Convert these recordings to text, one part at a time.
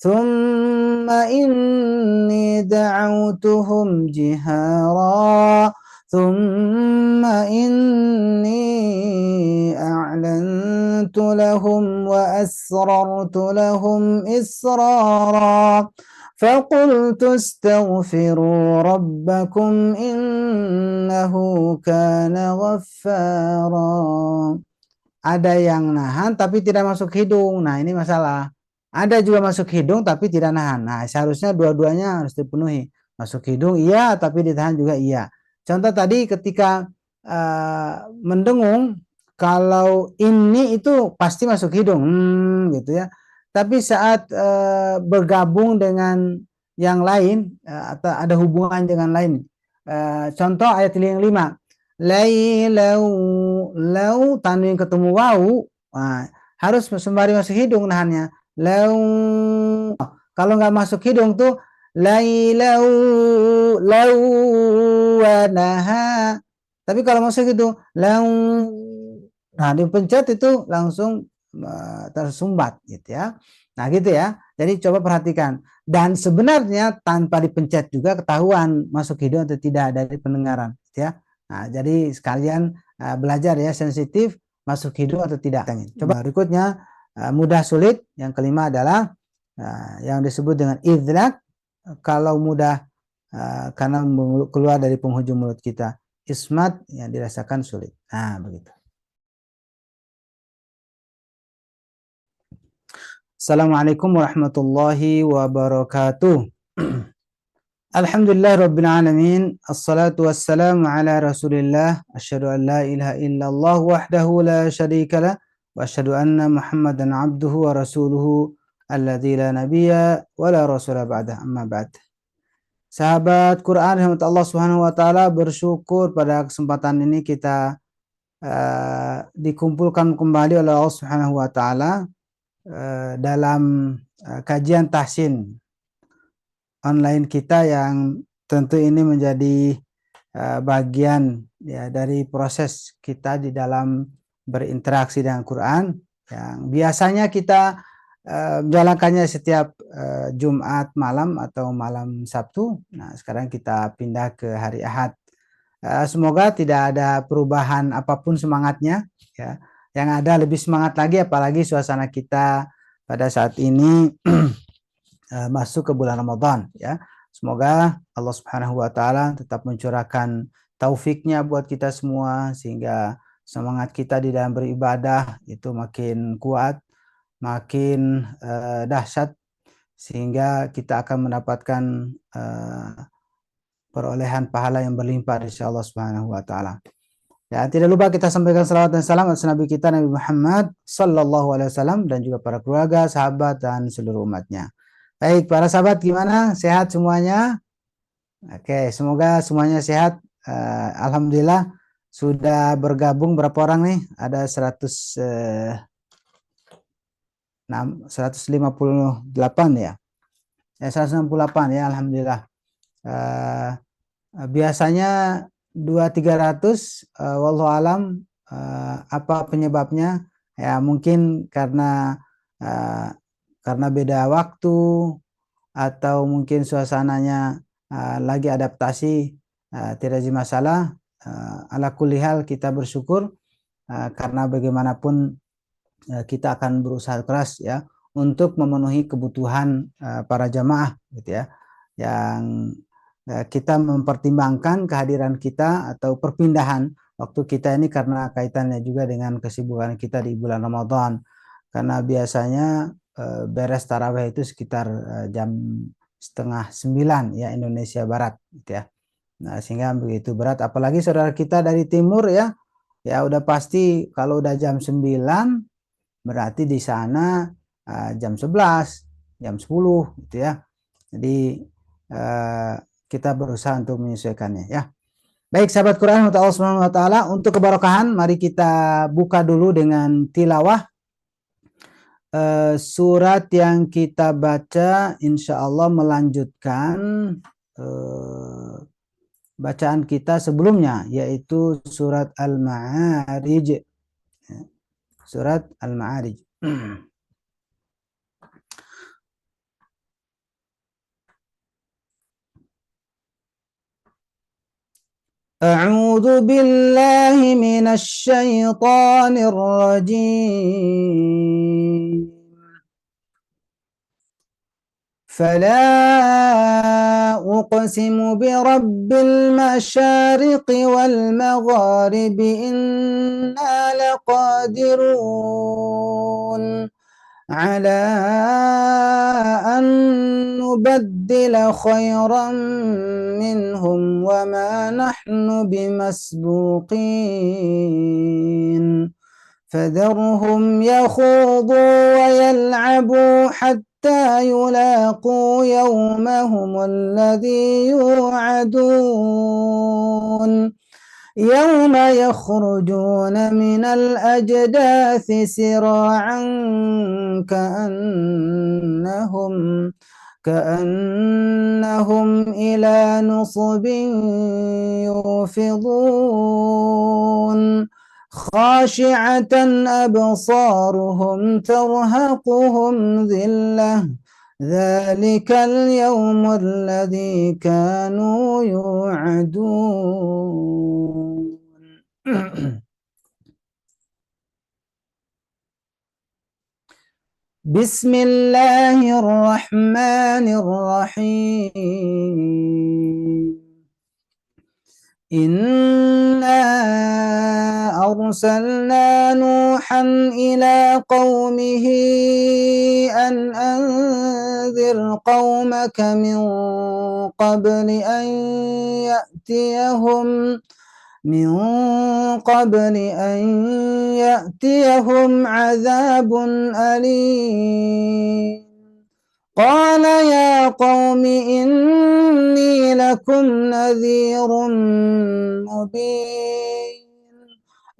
ثم إني دعوتهم جهارا ثم إني أعلنت لهم وأسررت لهم إسرارا فقلت استغفروا ربكم إنه كان غفارا. Ada yang nahan tapi tidak masuk hidung. Nah, ini masalah. Ada juga masuk hidung tapi tidak nahan. Nah, seharusnya dua-duanya harus dipenuhi. Masuk hidung iya, tapi ditahan juga iya. Contoh tadi ketika mendengung, kalau ini itu pasti masuk hidung, gitu ya. Tapi saat bergabung dengan yang lain atau ada hubungan dengan lain. Contoh ayat yang 5. Lailau, lau tanwin ketemu wau, nah, harus sembari masuk hidung nahannya. Lau, kalau nggak masuk hidung tuh lailau, lau wanaha. Tapi kalau masuk itu lau, nah dipencet itu langsung tersumbat gitu ya. Nah gitu ya. Jadi coba perhatikan. Dan sebenarnya tanpa dipencet juga ketahuan masuk hidung atau tidak dari pendengaran, gitu ya. Nah, jadi sekalian belajar ya, sensitif masuk hidung atau tidak. Coba berikutnya mudah sulit. Yang kelima adalah yang disebut dengan idrak. Kalau mudah karena keluar dari penghujung mulut kita. Ismat yang dirasakan sulit. Nah, begitu. Assalamualaikum warahmatullahi wabarakatuh. Alhamdulillah Rabbil Alamin. Assalatu wassalamu ala Rasulillah. Asyhadu an la ilaha illallah wahdahu la syarika lah. Wa asyhadu anna Muhammadan abduhu wa rasuluhu alladzi la nabiyya wa la rasula ba'dah. Amma ba'd. Sahabat Quran rahmat Allah Subhanahu wa taala, bersyukur pada kesempatan ini kita dikumpulkan kembali oleh Allah Subhanahu wa taala dalam kajian tahsin online kita, yang tentu ini menjadi bagian ya dari proses kita di dalam berinteraksi dengan Quran, yang biasanya kita menjalankannya setiap Jumat malam atau malam Sabtu. Nah, sekarang kita pindah ke hari Ahad. Semoga tidak ada perubahan apapun semangatnya ya. Yang ada lebih semangat lagi, apalagi suasana kita pada saat ini masuk ke bulan Ramadan ya. Semoga Allah Subhanahu wa taala tetap mencurahkan taufiknya buat kita semua, sehingga semangat kita di dalam beribadah itu makin kuat, makin dahsyat, sehingga kita akan mendapatkan perolehan pahala yang berlimpah dari Allah Subhanahu wa taala. Ya, tidak lupa kita sampaikan salawat dan salam atas Nabi kita Nabi Muhammad sallallahu alaihi wasallam, dan juga para keluarga, sahabat dan seluruh umatnya. Baik, para sahabat, gimana? Sehat semuanya? Oke, semoga semuanya sehat. Alhamdulillah sudah bergabung berapa orang nih? Ada 158 ya. 168 ya, alhamdulillah. Biasanya 200-300, wallahu alam apa penyebabnya? Ya mungkin karena beda waktu, atau mungkin suasananya lagi adaptasi, tidak ada masalah. Ala kulli hal kita bersyukur karena bagaimanapun kita akan berusaha keras ya untuk memenuhi kebutuhan para jamaah gitu ya, yang kita mempertimbangkan kehadiran kita atau perpindahan waktu kita ini karena kaitannya juga dengan kesibukan kita di bulan Ramadan. Karena biasanya beres tarawih itu sekitar jam 8:30 ya Indonesia Barat gitu ya. Nah, sehingga begitu berat, apalagi saudara kita dari timur ya. Ya udah pasti kalau udah jam 9 berarti di sana jam 11, jam 10 gitu ya. Jadi kita berusaha untuk menyesuaikannya ya. Baik sahabat Quran Allah Subhanahu wa taala, untuk keberkahan mari kita buka dulu dengan tilawah surat yang kita baca, insya Allah melanjutkan bacaan kita sebelumnya, yaitu surat Al-Ma'arij. Surat Al-Ma'arij. أعوذ بالله من الشيطان الرجيم. فلا أقسم برب المشارق والمغارب إنا لقادرون على أن نبدل خيرا منهم وما نحن بمسبوقين فذرهم يخوضوا ويلعبوا حتى يلاقوا يومهم الذي يوعدون يوم يخرجون من الأجداث سراعا كأنهم إلى نصب يوفضون خاشعة أبصارهم ترهقهم ذلة ذلك اليوم الذي كانوا يوعدون. بسم الله الرحمن الرحيم. إنا أرسلنا نوحا إلى قومه أن أنذر قومك من قبل أن يأتيهم عذاب أليم. قال يا قوم إني لكم نذير مبين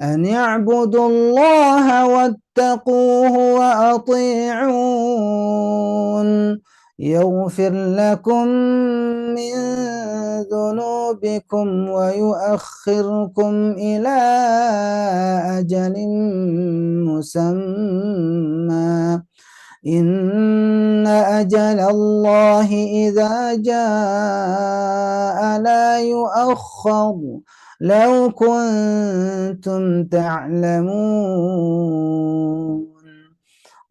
أن اعبدوا الله واتقوه وأطيعون يغفر لكم من ذنوبكم ويؤخركم إلى أجل مسمى إن أجل الله إذا جاء لا يؤخر لو كنتم تعلمون.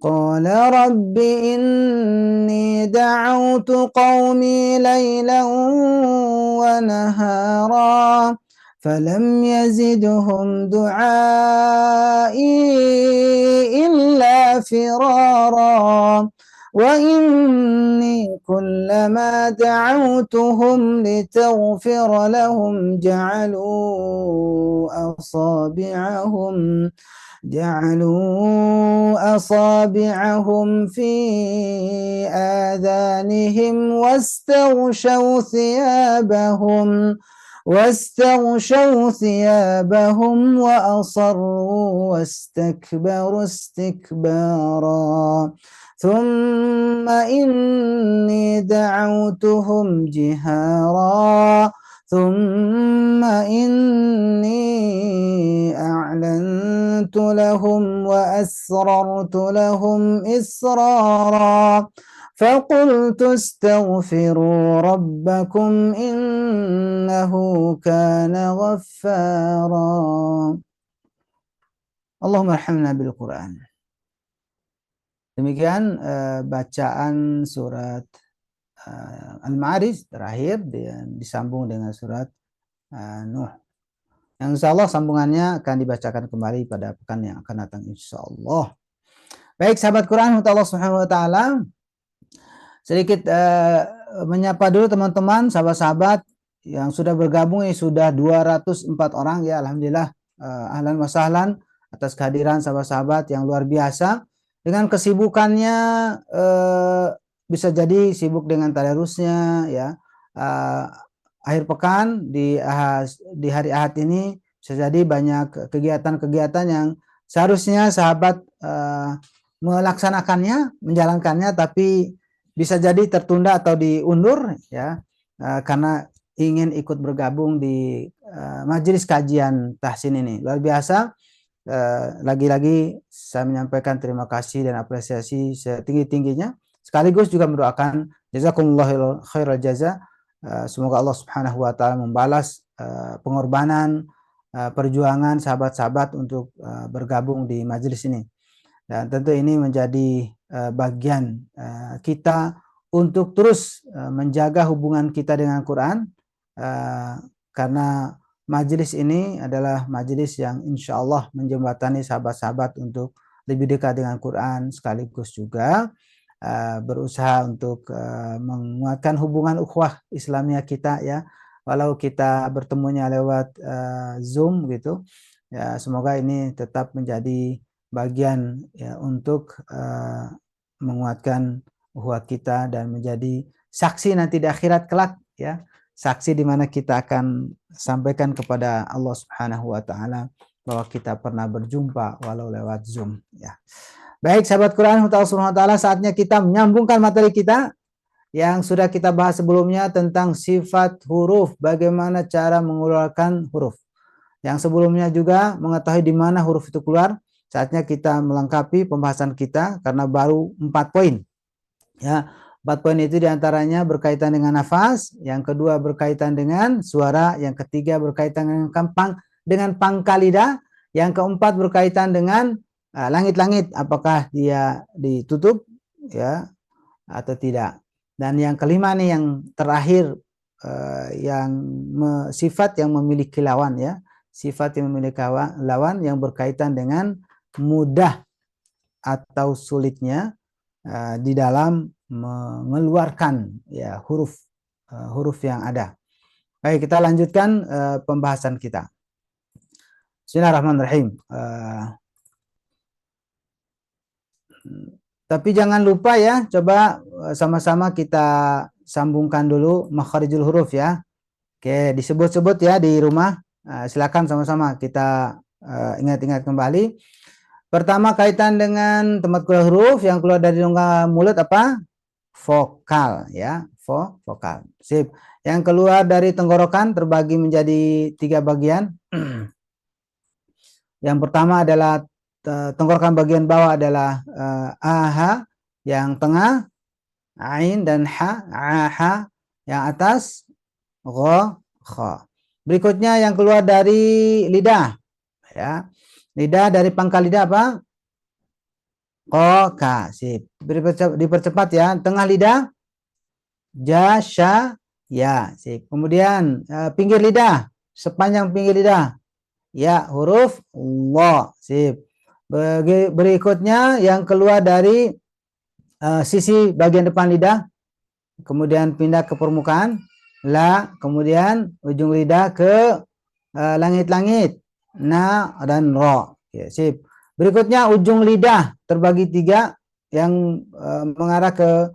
قال رب إني دعوت قومي ليلا ونهارا فلم يزدهم دعائي إلا فرارا وإني كلما دعوتهم لتغفر لهم جعلوا أصابعهم في آذانهم واستغشوا ثيابهم وأصروا واستكبروا استكبارا ثم إني دعوتهم جهارا ثم إني أعلنت لهم وأسررت لهم إسرارا فقلت استغفروا ربكم إنه كان غفارا. اللهم ارحمنا بالقرآن. Demikian bacaan surat Al-Ma'arij terakhir disambung dengan surat Nuh. Yang insya Allah sambungannya akan dibacakan kembali pada pekan yang akan datang insya Allah. Baik sahabat Quran untuk Allah Subhanahu Wa Taala, sedikit menyapa dulu teman-teman sahabat-sahabat yang sudah bergabung, sudah 204 orang ya, alhamdulillah. Ahlan wa sahlan atas kehadiran sahabat-sahabat yang luar biasa. Dengan kesibukannya bisa jadi sibuk dengan tadarusnya ya, akhir pekan di hari Ahad ini bisa jadi banyak kegiatan-kegiatan yang seharusnya sahabat melaksanakannya, menjalankannya, tapi bisa jadi tertunda atau diundur ya, karena ingin ikut bergabung di majelis kajian tahsin ini. Luar biasa. Lagi-lagi saya menyampaikan terima kasih dan apresiasi setinggi-tingginya, sekaligus juga mendoakan jazakumullah khairal jaza, semoga Allah Subhanahu wa taala membalas pengorbanan, perjuangan sahabat-sahabat untuk bergabung di majelis ini. Dan tentu ini menjadi bagian kita untuk terus menjaga hubungan kita dengan Quran, karena majelis ini adalah majelis yang insya Allah menjembatani sahabat-sahabat untuk lebih dekat dengan Quran, sekaligus juga berusaha untuk menguatkan hubungan ukhuwah Islamiyah kita ya, walau kita bertemunya lewat Zoom gitu ya. Semoga ini tetap menjadi bagian ya untuk menguatkan ukhuwah kita dan menjadi saksi nanti di akhirat kelak ya, saksi di mana kita akan sampaikan kepada Allah Subhanahu wa taala bahwa kita pernah berjumpa walau lewat Zoom ya. Baik sahabat Quran Allah Subhanahu wa taala, saatnya kita menyambungkan materi kita yang sudah kita bahas sebelumnya tentang sifat huruf, bagaimana cara mengeluarkan huruf. Yang sebelumnya juga mengetahui di mana huruf itu keluar. Saatnya kita melengkapi pembahasan kita karena baru 4 poin. Ya, 4 poin itu diantaranya berkaitan dengan nafas, yang kedua berkaitan dengan suara, yang ketiga berkaitan dengan pangkal lidah, yang keempat berkaitan dengan langit-langit, apakah dia ditutup ya atau tidak. Dan yang kelima nih yang terakhir, yang sifat yang memiliki lawan ya, sifat yang memiliki lawan yang berkaitan dengan mudah atau sulitnya di dalam mengeluarkan ya huruf yang ada. Baik, kita lanjutkan pembahasan kita. Bismillahirrahmanirrahim. Tapi jangan lupa ya, coba sama-sama kita sambungkan dulu makharijul huruf ya. Oke, disebut-sebut ya di rumah. Silakan sama-sama kita ingat-ingat kembali. Pertama kaitan dengan tempat keluar huruf yang keluar dari rongga mulut apa? Vokal ya, vokal. Sip. Yang keluar dari tenggorokan terbagi menjadi 3 bagian. Yang pertama adalah tenggorokan bagian bawah adalah aha, yang tengah ain dan ha, aha, yang atas gha, kha. Berikutnya yang keluar dari lidah ya. Lidah dari pangkal lidah apa? Qoka. Sip. Dipercepat ya. Tengah lidah ja, sya, ya. Sip. Kemudian pinggir lidah, sepanjang pinggir lidah ya huruf wa. Sip. Berikutnya yang keluar dari sisi bagian depan lidah, kemudian pindah ke permukaan la, kemudian ujung lidah ke langit-langit na dan ro. Ya, sip. Berikutnya ujung lidah terbagi 3 yang mengarah ke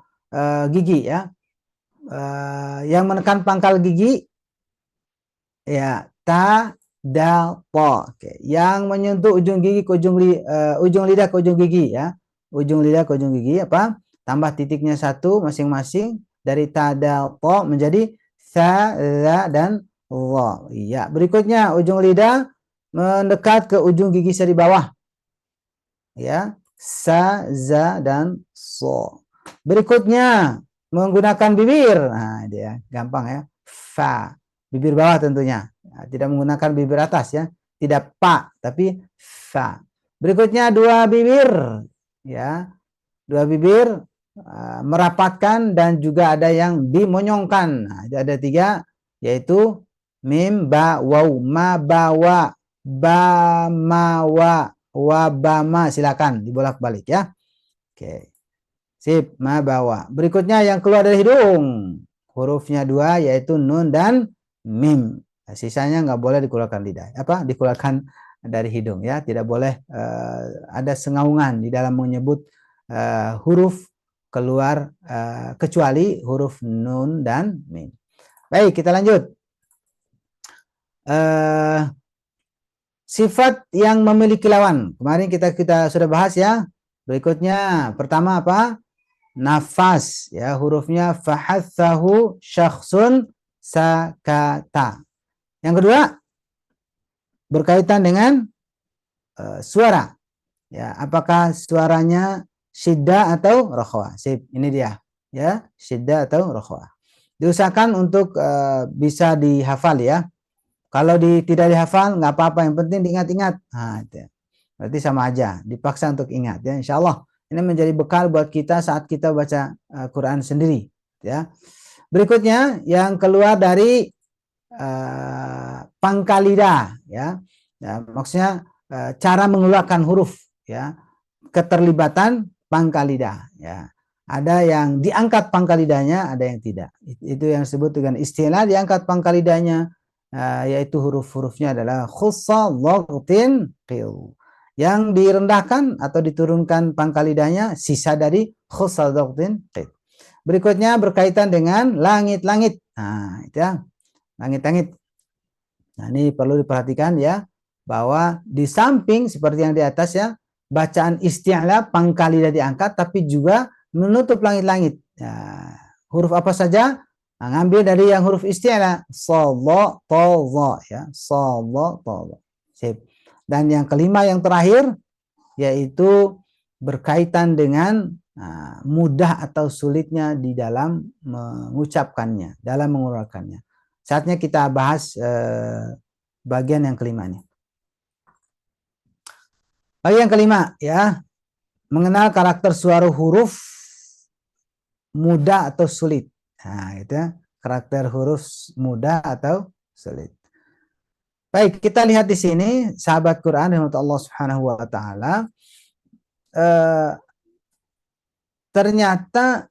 gigi ya. Yang menekan pangkal gigi ya ta, dal, po. Oke. Yang menyentuh ujung gigi ke ujung lidah ke ujung gigi ya. Ujung lidah ke ujung gigi apa? Tambah titiknya 1 masing-masing dari ta, dal, po menjadi sa, za dan wa. Iya. Berikutnya ujung lidah mendekat ke ujung gigi seri bawah ya, sa, za dan so. Berikutnya menggunakan bibir, nah dia gampang ya, fa, bibir bawah tentunya, nah, tidak menggunakan bibir atas ya, tidak pa tapi fa. Berikutnya 2 bibir ya, 2 bibir merapatkan dan juga ada yang dimonyongkan. Nah, ada 3 yaitu mim, ba, waw, ma, ba, wa, ba, ma, wa, ba, ma. Silakan dibolak-balik ya. Oke. Sip, ma, ba, wa. Berikutnya yang keluar dari hidung. Hurufnya 2 yaitu nun dan mim. Nah, sisanya nggak boleh dikeluarkan lidah. Apa? Dikeluarkan dari hidung ya. Tidak boleh ada sengaungan di dalam menyebut huruf keluar kecuali huruf nun dan mim. Baik, kita lanjut. Sifat yang memiliki lawan. Kemarin kita sudah bahas ya. Berikutnya pertama apa? Nafas ya, hurufnya fahathahu syakhsun sakata. Yang kedua berkaitan dengan suara. Ya, apakah suaranya syiddah atau rokhwa? Sip, ini dia ya, syiddah atau rokhwa. Diusahakan untuk bisa dihafal ya. Kalau tidak dihafal nggak apa-apa, yang penting diingat-ingat. Nah, itu. Berarti sama aja, dipaksa untuk ingat ya. Insya Allah ini menjadi bekal buat kita saat kita baca Quran sendiri ya. Berikutnya yang keluar dari pangkal lidah ya. Maksudnya cara mengeluarkan huruf ya, keterlibatan pangkal lidah ya. Ada yang diangkat pangkal lidahnya, ada yang tidak. Itu yang disebut dengan istilah diangkat pangkal lidahnya, yaitu huruf-hurufnya adalah khussa dhaghtin qil. Yang direndahkan atau diturunkan pangkal lidahnya sisa dari khussa dhaghtin qil. Berikutnya berkaitan dengan langit-langit. Nah, itu ya. Langit-langit. Nah, ini perlu diperhatikan ya, bahwa di samping seperti yang di atas ya, bacaan isti'la pangkal lidah diangkat, tapi juga menutup langit-langit. Ya, huruf apa saja? Nah, ngambil dari yang huruf isti'la, sodho, todho ya, sodho, todho. Sip. Dan yang kelima yang terakhir yaitu berkaitan dengan mudah atau sulitnya di dalam mengucapkannya, dalam mengeluarkannya. Saatnya kita bahas bagian yang kelima ini. Bagian kelima ya, mengenal karakter suara huruf mudah atau sulit. Nah, itu ya, karakter huruf mudah atau sulit. Baik, kita lihat di sini sahabat Quran rahmat Allah Subhanahu wa taala, ternyata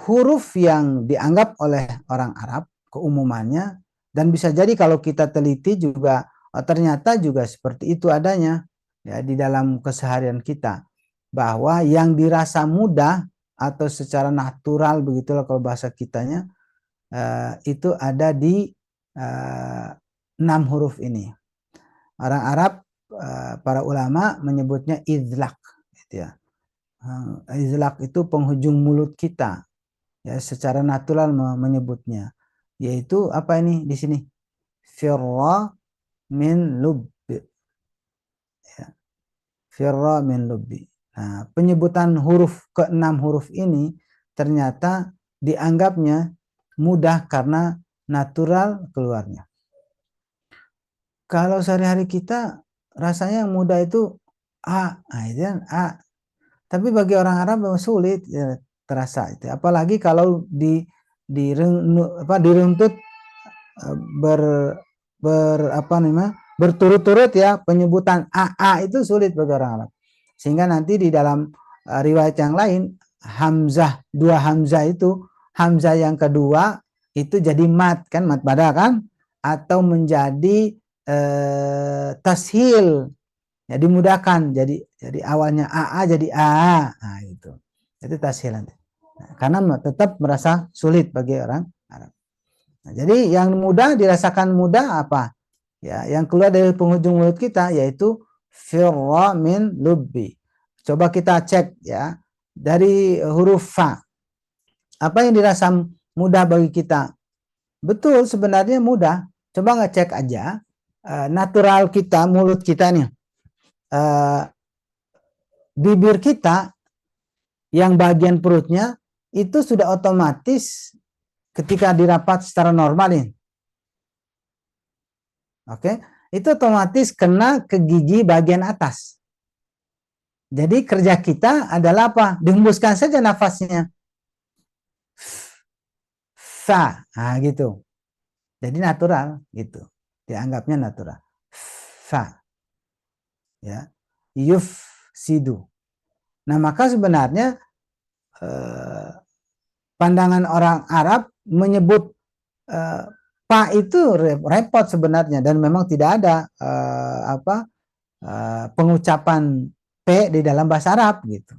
huruf yang dianggap oleh orang Arab keumumannya, dan bisa jadi kalau kita teliti juga ternyata juga seperti itu adanya ya di dalam keseharian kita, bahwa yang dirasa mudah atau secara natural begitulah kalau bahasa kitanya, itu ada di 6 huruf ini. Orang Arab, para ulama menyebutnya idlaq gitu ya. Idlaq itu penghujung mulut kita ya, secara natural menyebutnya, yaitu apa ini di sini, firra min lubbi ya, firra min lubbi. Nah, penyebutan huruf ke-6 huruf ini ternyata dianggapnya mudah karena natural keluarnya. Kalau sehari-hari kita rasanya yang mudah itu a, nah itu kan a. Tapi bagi orang Arab memang sulit ya, terasa itu. Apalagi kalau diruntut berturut-turut ya, penyebutan a itu sulit bagi orang Arab. Sehingga nanti di dalam riwayat yang lain, hamzah, 2 hamzah itu, hamzah yang kedua itu jadi mat kan, mat pada kan, atau menjadi tashil ya, dimudahkan, jadi awalnya AA jadi AA. Nah, itu tashil nanti. Nah, karena tetap merasa sulit bagi orang Arab. Nah, jadi yang mudah dirasakan mudah apa? Ya, yang keluar dari penghujung mulut kita yaitu firra min lubbi. Coba kita cek ya, dari huruf fa. Apa yang dirasa mudah bagi kita? Betul, sebenarnya mudah. Coba ngecek aja natural kita, mulut kita nih. Bibir kita yang bagian perutnya itu sudah otomatis ketika dirapat secara normal nih. Oke, itu otomatis kena ke gigi bagian atas. Jadi kerja kita adalah apa? Dihembuskan saja nafasnya. Fa, nah gitu. Jadi natural gitu. Dianggapnya natural. Fa. Ya. Yufsidu. Nah, maka sebenarnya pandangan orang Arab menyebut pa itu repot sebenarnya, dan memang tidak ada pengucapan p di dalam bahasa Arab gitu.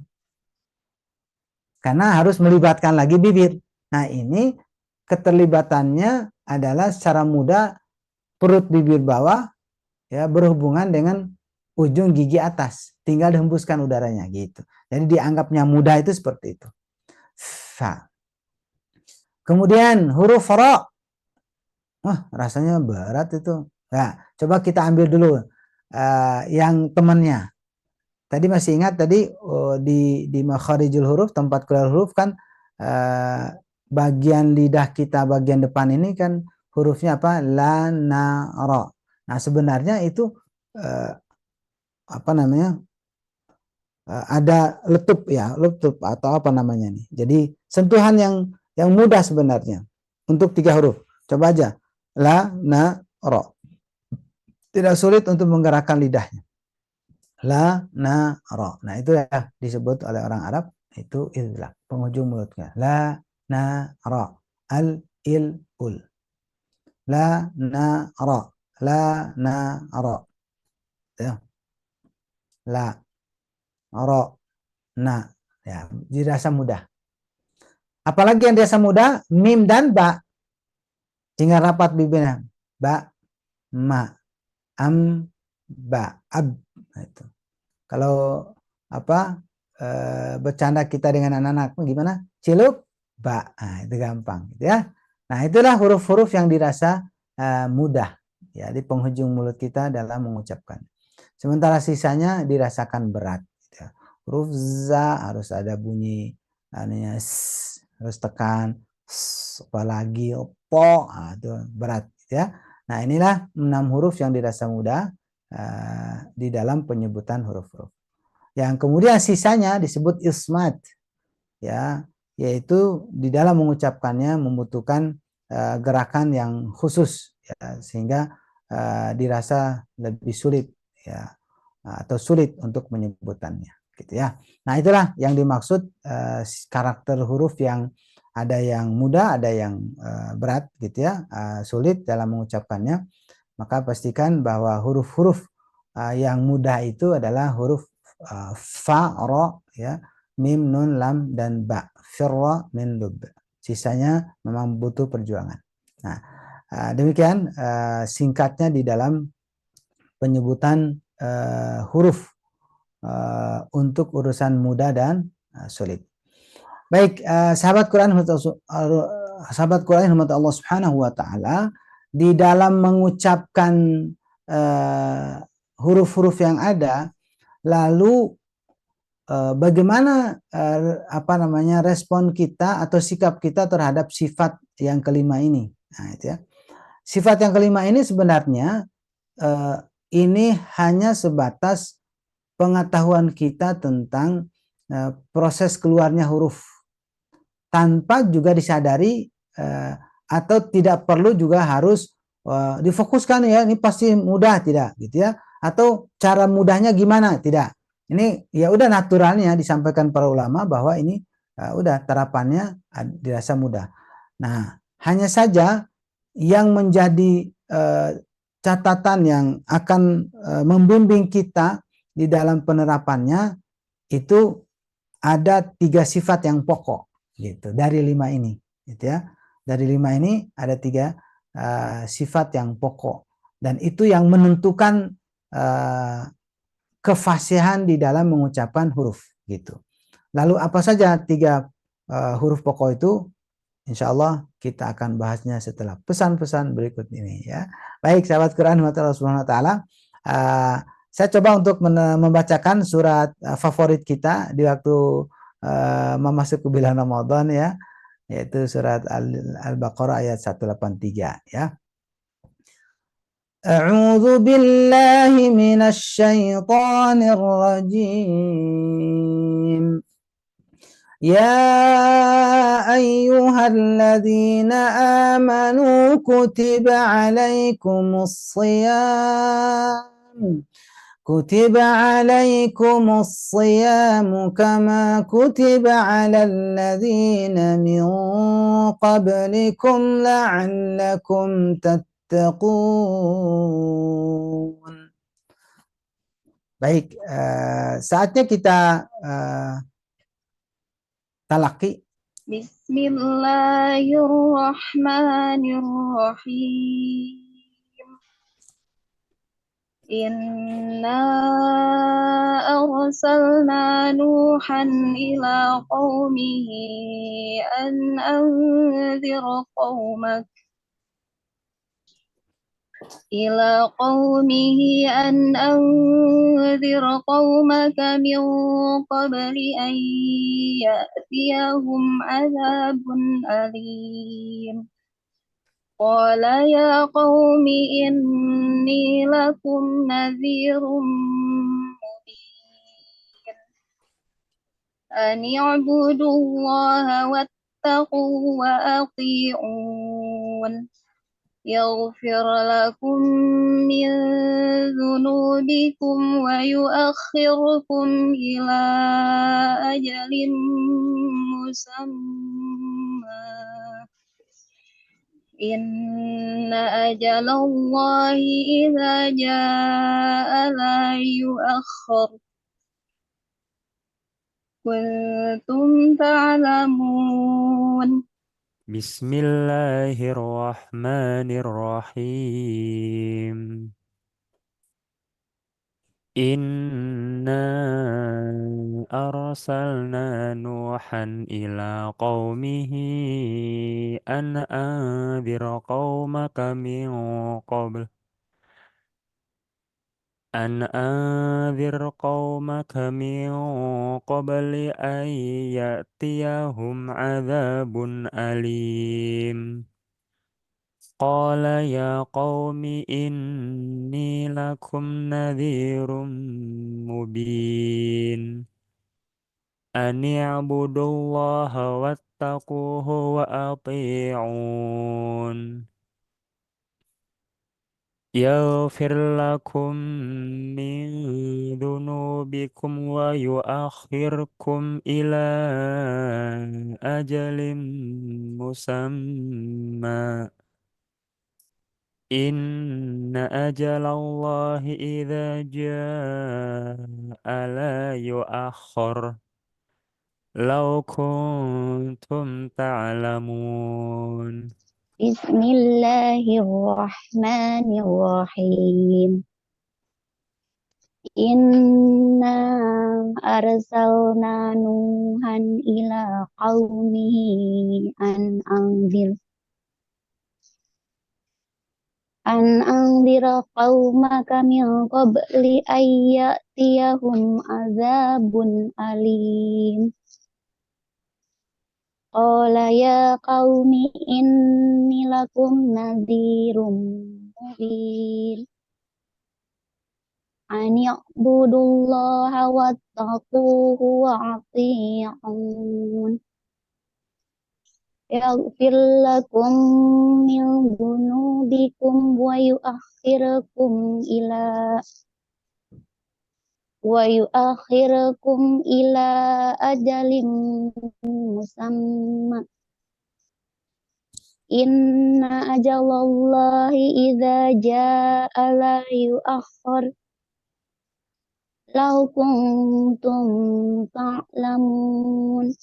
Karena harus melibatkan lagi bibir. Nah, ini keterlibatannya adalah secara mudah perut bibir bawah ya berhubungan dengan ujung gigi atas, tinggal dihembuskan udaranya gitu. Jadi dianggapnya mudah itu seperti itu. Fa. Kemudian huruf ra. Wah, rasanya berat itu. Nah, coba kita ambil dulu yang temannya. Tadi masih ingat tadi di makharijul huruf, tempat keluar huruf kan, bagian lidah kita bagian depan ini kan hurufnya apa? La, na, ro. Nah, sebenarnya itu apa namanya? Ada letup ya, letup atau apa namanya nih. Jadi sentuhan yang mudah sebenarnya untuk 3 huruf. Coba aja. La, na, ro. Tidak sulit untuk menggerakkan lidahnya. La, na, ro. Nah, itu ya disebut oleh orang Arab itu idlah, penghujung mulutnya. La, na, ro. Al, il, ul. La, na, ro. La, na, ro. Ya. La, ro, na. Ya, dirasa mudah. Apalagi yang dirasa mudah, mim dan ba. Tinggal rapat bibirnya. Ba, ma, am, ba, ab. Nah, itu. Kalau apa bercanda kita dengan anak-anak gimana? Ciluk, ba. Nah, itu gampang gitu ya. Nah, itulah huruf-huruf yang dirasa mudah ya di penghujung mulut kita dalam mengucapkan. Sementara sisanya dirasakan berat gitu ya. Huruf za harus ada bunyi harus tekan apalagi po, itu berat gitu ya. Nah, inilah 6 huruf yang dirasa mudah di dalam penyebutan huruf-huruf. Yang kemudian sisanya disebut ismat, ya, yaitu di dalam mengucapkannya membutuhkan gerakan yang khusus, ya, sehingga dirasa lebih sulit, ya, atau sulit untuk menyebutannya, gitu ya. Nah, itulah yang dimaksud karakter huruf yang ada yang mudah, ada yang berat, gitu ya, sulit dalam mengucapkannya. Maka pastikan bahwa huruf-huruf yang mudah itu adalah huruf fa, ro, ya, mim, nun, lam, dan ba. Firra, min, lub. Sisanya memang butuh perjuangan. Nah, demikian singkatnya di dalam penyebutan huruf untuk urusan mudah dan sulit. Baik, sahabat Quran, sahabat Quran Allah Subhanahu wa taala, di dalam mengucapkan huruf-huruf yang ada, lalu bagaimana apa namanya respon kita atau sikap kita terhadap sifat yang kelima ini. Nah, itu ya. Sifat yang kelima ini sebenarnya ini hanya sebatas pengetahuan kita tentang proses keluarnya huruf, tanpa juga disadari atau tidak perlu juga harus difokuskan, ya ini pasti mudah, tidak gitu ya, atau cara mudahnya gimana, tidak. Ini ya udah naturalnya disampaikan para ulama bahwa ini udah terapannya dirasa mudah. Nah, hanya saja yang menjadi catatan yang akan membimbing kita di dalam penerapannya itu ada 3 sifat yang pokok gitu dari 5 ini, gitu ya. Dari 5 ini ada 3 sifat yang pokok, dan itu yang menentukan kefasihan di dalam mengucapkan huruf gitu. Lalu apa saja 3 huruf pokok itu? Insya Allah kita akan bahasnya setelah pesan-pesan berikut ini, ya. Baik, sahabat Quran Allah Subhanahu wa taala, saya coba untuk membacakan surat favorit kita di waktu memasuki bulan Ramadan, ya, yaitu surat Al-Baqarah ayat 183, ya. A'udzu billahi minasy syaithanir rajim. يا أيها الذين آمنوا كتب عليكم الصيام كما كتب على الذين من قبلكم لعلكم تتقون. Baik, saatnya kita talaki. Bismillahirrahmanirrahim. Inna arsalna Nuhan ila qaumihi an anzir qaumak min qabli an ya'tiyahum adzabun alim. قال يا قوم إني لكم نذير مبين أن اعبدوا الله واتقوا وأطيعون يغفر لكم من ذنوبكم ويؤخركم إلى أجل مسمى إن أجل الله إذا جاء لا يؤخر كنتم تعلمون بسم الله الرحمن الرحيم إنا أرسلنا نوحا إلى قومه أن أنذر قومك من قبل أن يأتيهم عذاب أليم قال يا قوم إني لكم نذير مبين أن اعبدوا الله واتقوه وأطيعون يغفر لكم من ذنوبكم ويؤخركم إلى أجل مسمى إن أجل الله إذا جاء لا يؤخر لو كنتم تعلمون بسم الله الرحمن الرحيم إنا أرسلنا نوحا إلى قومه أن أنذر قومك من قبل أن يأتيهم عذاب أليم قال يا قوم إني لكم نذير مبين أن اعبدوا الله واتقوه وأطيعون يغفر لكم من ذنوبكم ويؤخركم إلى أجل مسمى إن أجل الله إذا جاء لا يؤخر لو كنتم تعلمون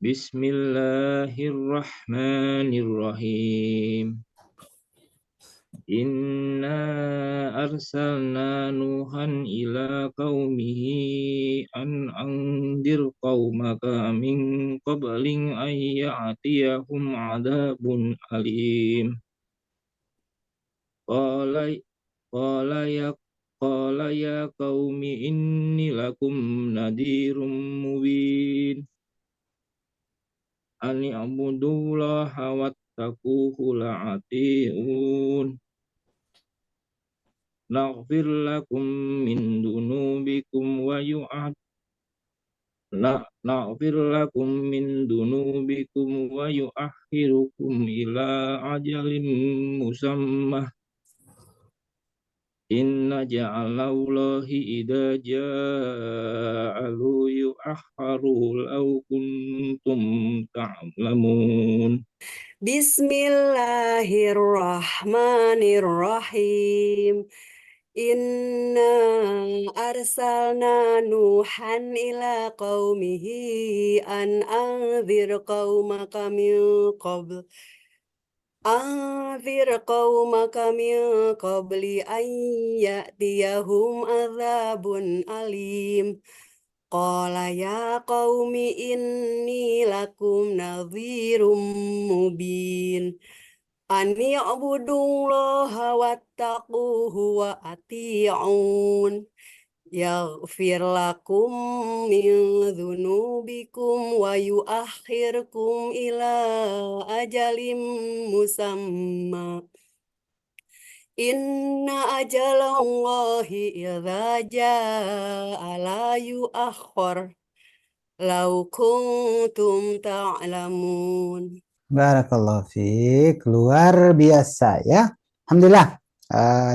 بسم الله الرحمن الرحيم إنا أرسلنا نوحا إلى قومه أن أنذر قومك من قبل أن يأتيهم عذاب أليم قال يا قوم إني لكم نذير مبين أن اعبدوا الله واتقوه وأطيعون نغفر لكم من ذنوبكم ويؤخركم إلى أجل مسمى إن جعل الله إذا جاء يؤخر لو كنتم تعلمون Bismillahirrahmanirrahim. Inna arsalna Nuhan ila qaumihi an anzir qaumaka min qabl an ya'tiyahum azabun alim. Qala ya qaumi inni lakum nadhirum mubin. Ani abudullaha wattaquhu wa ati'un yaghfir lakum min dzunubikum wa yuakhirkum ila ajalim musamma. Inna ajalallahi idza jaa la yuakhkhar law kuntum ta'lamun. Barakallahu fiik, luar biasa ya. Alhamdulillah,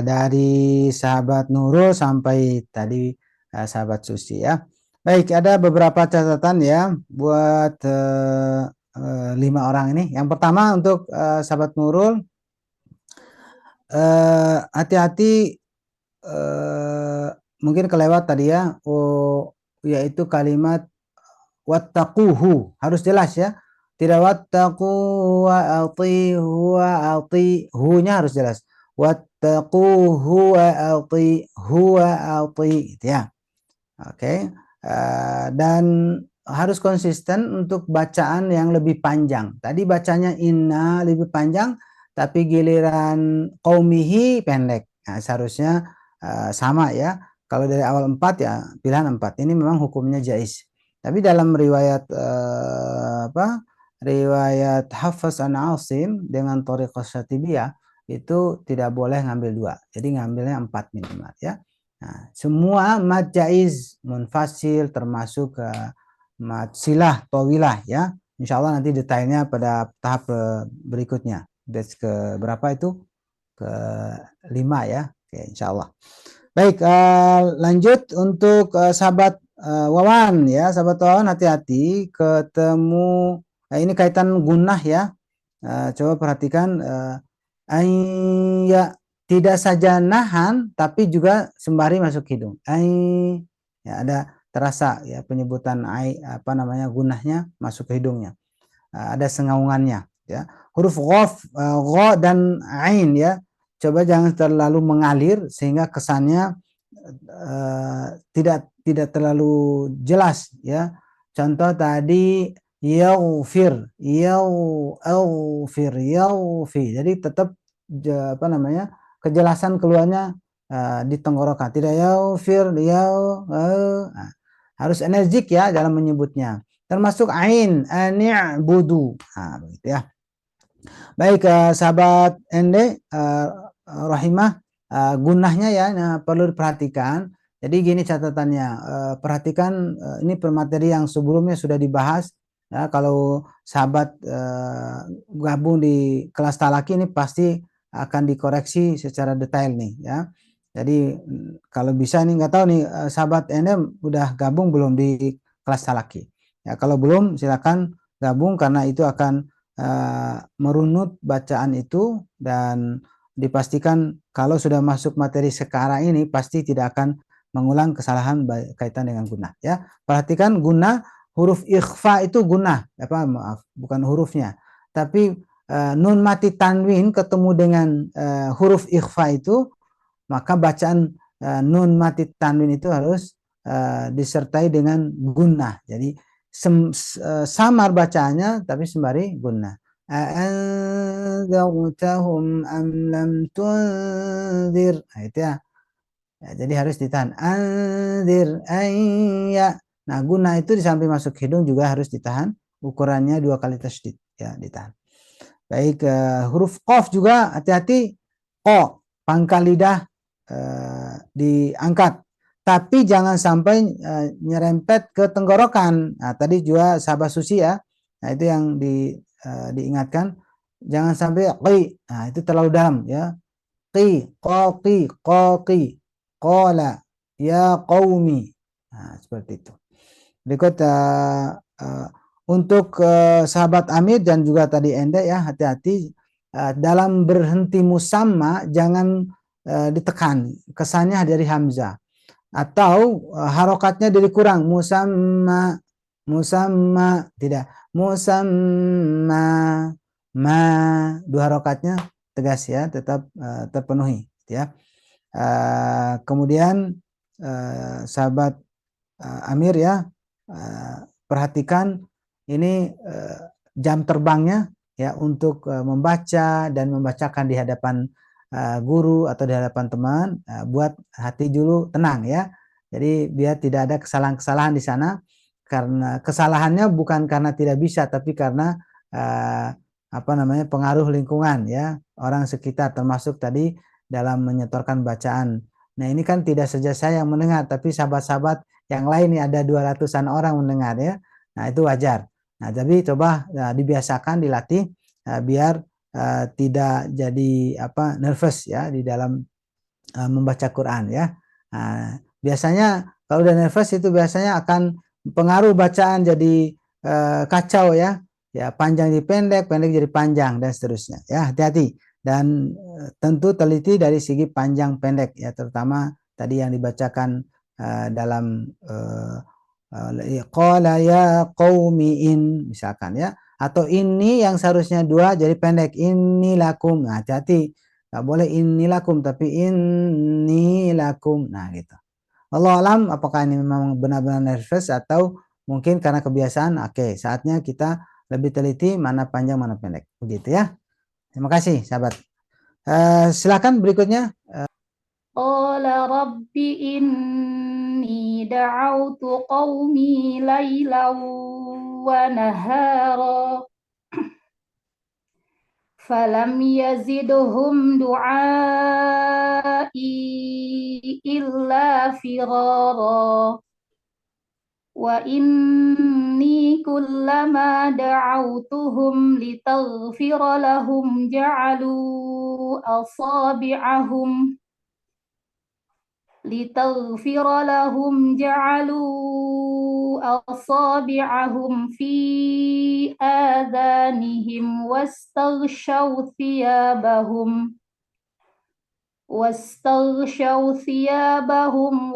dari sahabat Nurul sampai tadi sahabat Susi ya. Baik, ada beberapa catatan ya buat 5 orang ini. Yang pertama untuk sahabat Nurul, hati-hati mungkin kelewat tadi ya, yaitu kalimat wattaquhu, harus jelas ya. Tidak wattaqu wa atihu-nya harus jelas. Wattaquhu wa ati gitu ya. Oke. Dan harus konsisten untuk bacaan yang lebih panjang. Tadi bacanya inna lebih panjang, tapi giliran qaumihi pendek. Nah, seharusnya sama ya. Kalau dari awal 4 ya pilihan 4. Ini memang hukumnya jaiz. Tapi dalam riwayat riwayat Hafs an Asim dengan Thariqah Syatibiyah itu tidak boleh ngambil 2. Jadi ngambilnya 4 minimal ya. Nah, semua mad jaiz munfasil termasuk mad silah tawilah ya. Insyaallah nanti detailnya pada tahap berikutnya. Batch ke berapa itu? Ke-5 ya. Oke, insyaallah. Baik, lanjut untuk sahabat Wawan ya. Sahabat Wawan hati-hati ketemu ini kaitan gunnah ya. Coba perhatikan ya, tidak saja nahan tapi juga sembari masuk hidung. Ya, ada terasa ya penyebutan gunnahnya masuk ke hidungnya. Ada sengaungannya ya. Huruf gha dan ain ya. Coba jangan terlalu mengalir sehingga kesannya tidak terlalu jelas ya. Contoh tadi yaghfir, yaghfi. Jadi tetap kejelasan keluarnya di tenggorokan. Tidak yaghfir, harus energik ya dalam menyebutnya. Termasuk ain, ani'budu. Nah, begitu ya. Baik, sahabat Ende rahimah, gunnahnya ya perlu diperhatikan. Jadi gini catatannya, perhatikan ini pemateri yang sebelumnya sudah dibahas. Ya, kalau sahabat gabung di kelas talaki ini pasti akan dikoreksi secara detail nih ya. Jadi kalau bisa nih, nggak tahu nih sahabat Ende udah gabung belum di kelas talaki. Ya, kalau belum silakan gabung karena itu akan merunut bacaan itu dan dipastikan kalau sudah masuk materi sekarang ini pasti tidak akan mengulang kesalahan kaitan dengan gunnah ya. Perhatikan gunnah, huruf ikhfa itu gunnah, bukan hurufnya. Tapi nun mati tanwin ketemu dengan huruf ikhfa itu, maka bacaan nun mati tanwin itu harus disertai dengan gunnah. Jadi samar bacaannya tapi sembari gunnah. A'anzartahum am lam tunzir. Nah, itu ya. Ya, jadi harus ditahan. Anzir ayya. Nah, gunnah itu di samping masuk hidung juga harus ditahan. Ukurannya 2 kali tasydid ya, ditahan. Baik, huruf qaf juga hati-hati. Qa, pangkal lidah diangkat. Tapi jangan sampai nyerempet ke tenggorokan. Nah, tadi juga sahabat Susi ya. Nah, itu yang diingatkan. Jangan sampai qi. Nah, itu terlalu dalam ya. Qi, qaqi, qaqi, qala, ya qaumi. Nah, seperti itu. Berikut untuk sahabat Amir dan juga tadi Ende ya, hati-hati dalam berhenti musamma jangan ditekan. Kesannya dari hamzah. Atau harokatnya jadi kurang, musamma tidak, musamma, ma, 2 harokatnya tegas ya, tetap terpenuhi ya. Kemudian sahabat Amir ya, perhatikan ini jam terbangnya ya untuk membaca dan membacakan di hadapan guru atau di hadapan teman, buat hati dulu tenang ya. Jadi biar tidak ada kesalahan-kesalahan di sana, karena kesalahannya bukan karena tidak bisa, tapi karena pengaruh lingkungan ya, orang sekitar, termasuk tadi dalam menyetorkan bacaan. Nah ini kan tidak saja saya yang mendengar, tapi sahabat-sahabat yang lain nih ada 200-an orang mendengar ya. Nah itu wajar. Nah tapi coba dibiasakan, dilatih biar tidak jadi nervous ya di dalam membaca Quran ya. Nah, biasanya kalau udah nervous itu biasanya akan pengaruh bacaan jadi kacau ya. Ya panjang jadi pendek, pendek jadi panjang dan seterusnya. Ya hati-hati dan tentu teliti dari segi panjang pendek ya, terutama tadi yang dibacakan dalam qala ya qaumiin misalkan ya, atau ini yang seharusnya dua jadi pendek ini lakum. Nah, hati-hati. Nggak boleh inilakum tapi inilakum. Nah gitu. Allah alam apakah ini memang benar-benar nervous atau mungkin karena kebiasaan. Oke, saatnya kita lebih teliti mana panjang mana pendek. Begitu ya. Terima kasih sahabat. Silakan berikutnya. Qala rabbi inni da'autu qaumi laylan wa nahara falam yazidhum du'ai illa firara wa inni kullama da'autuhum litaghfira lahum ja'alu asabi'ahum fi adhanihim wastaghshaw thiyabahum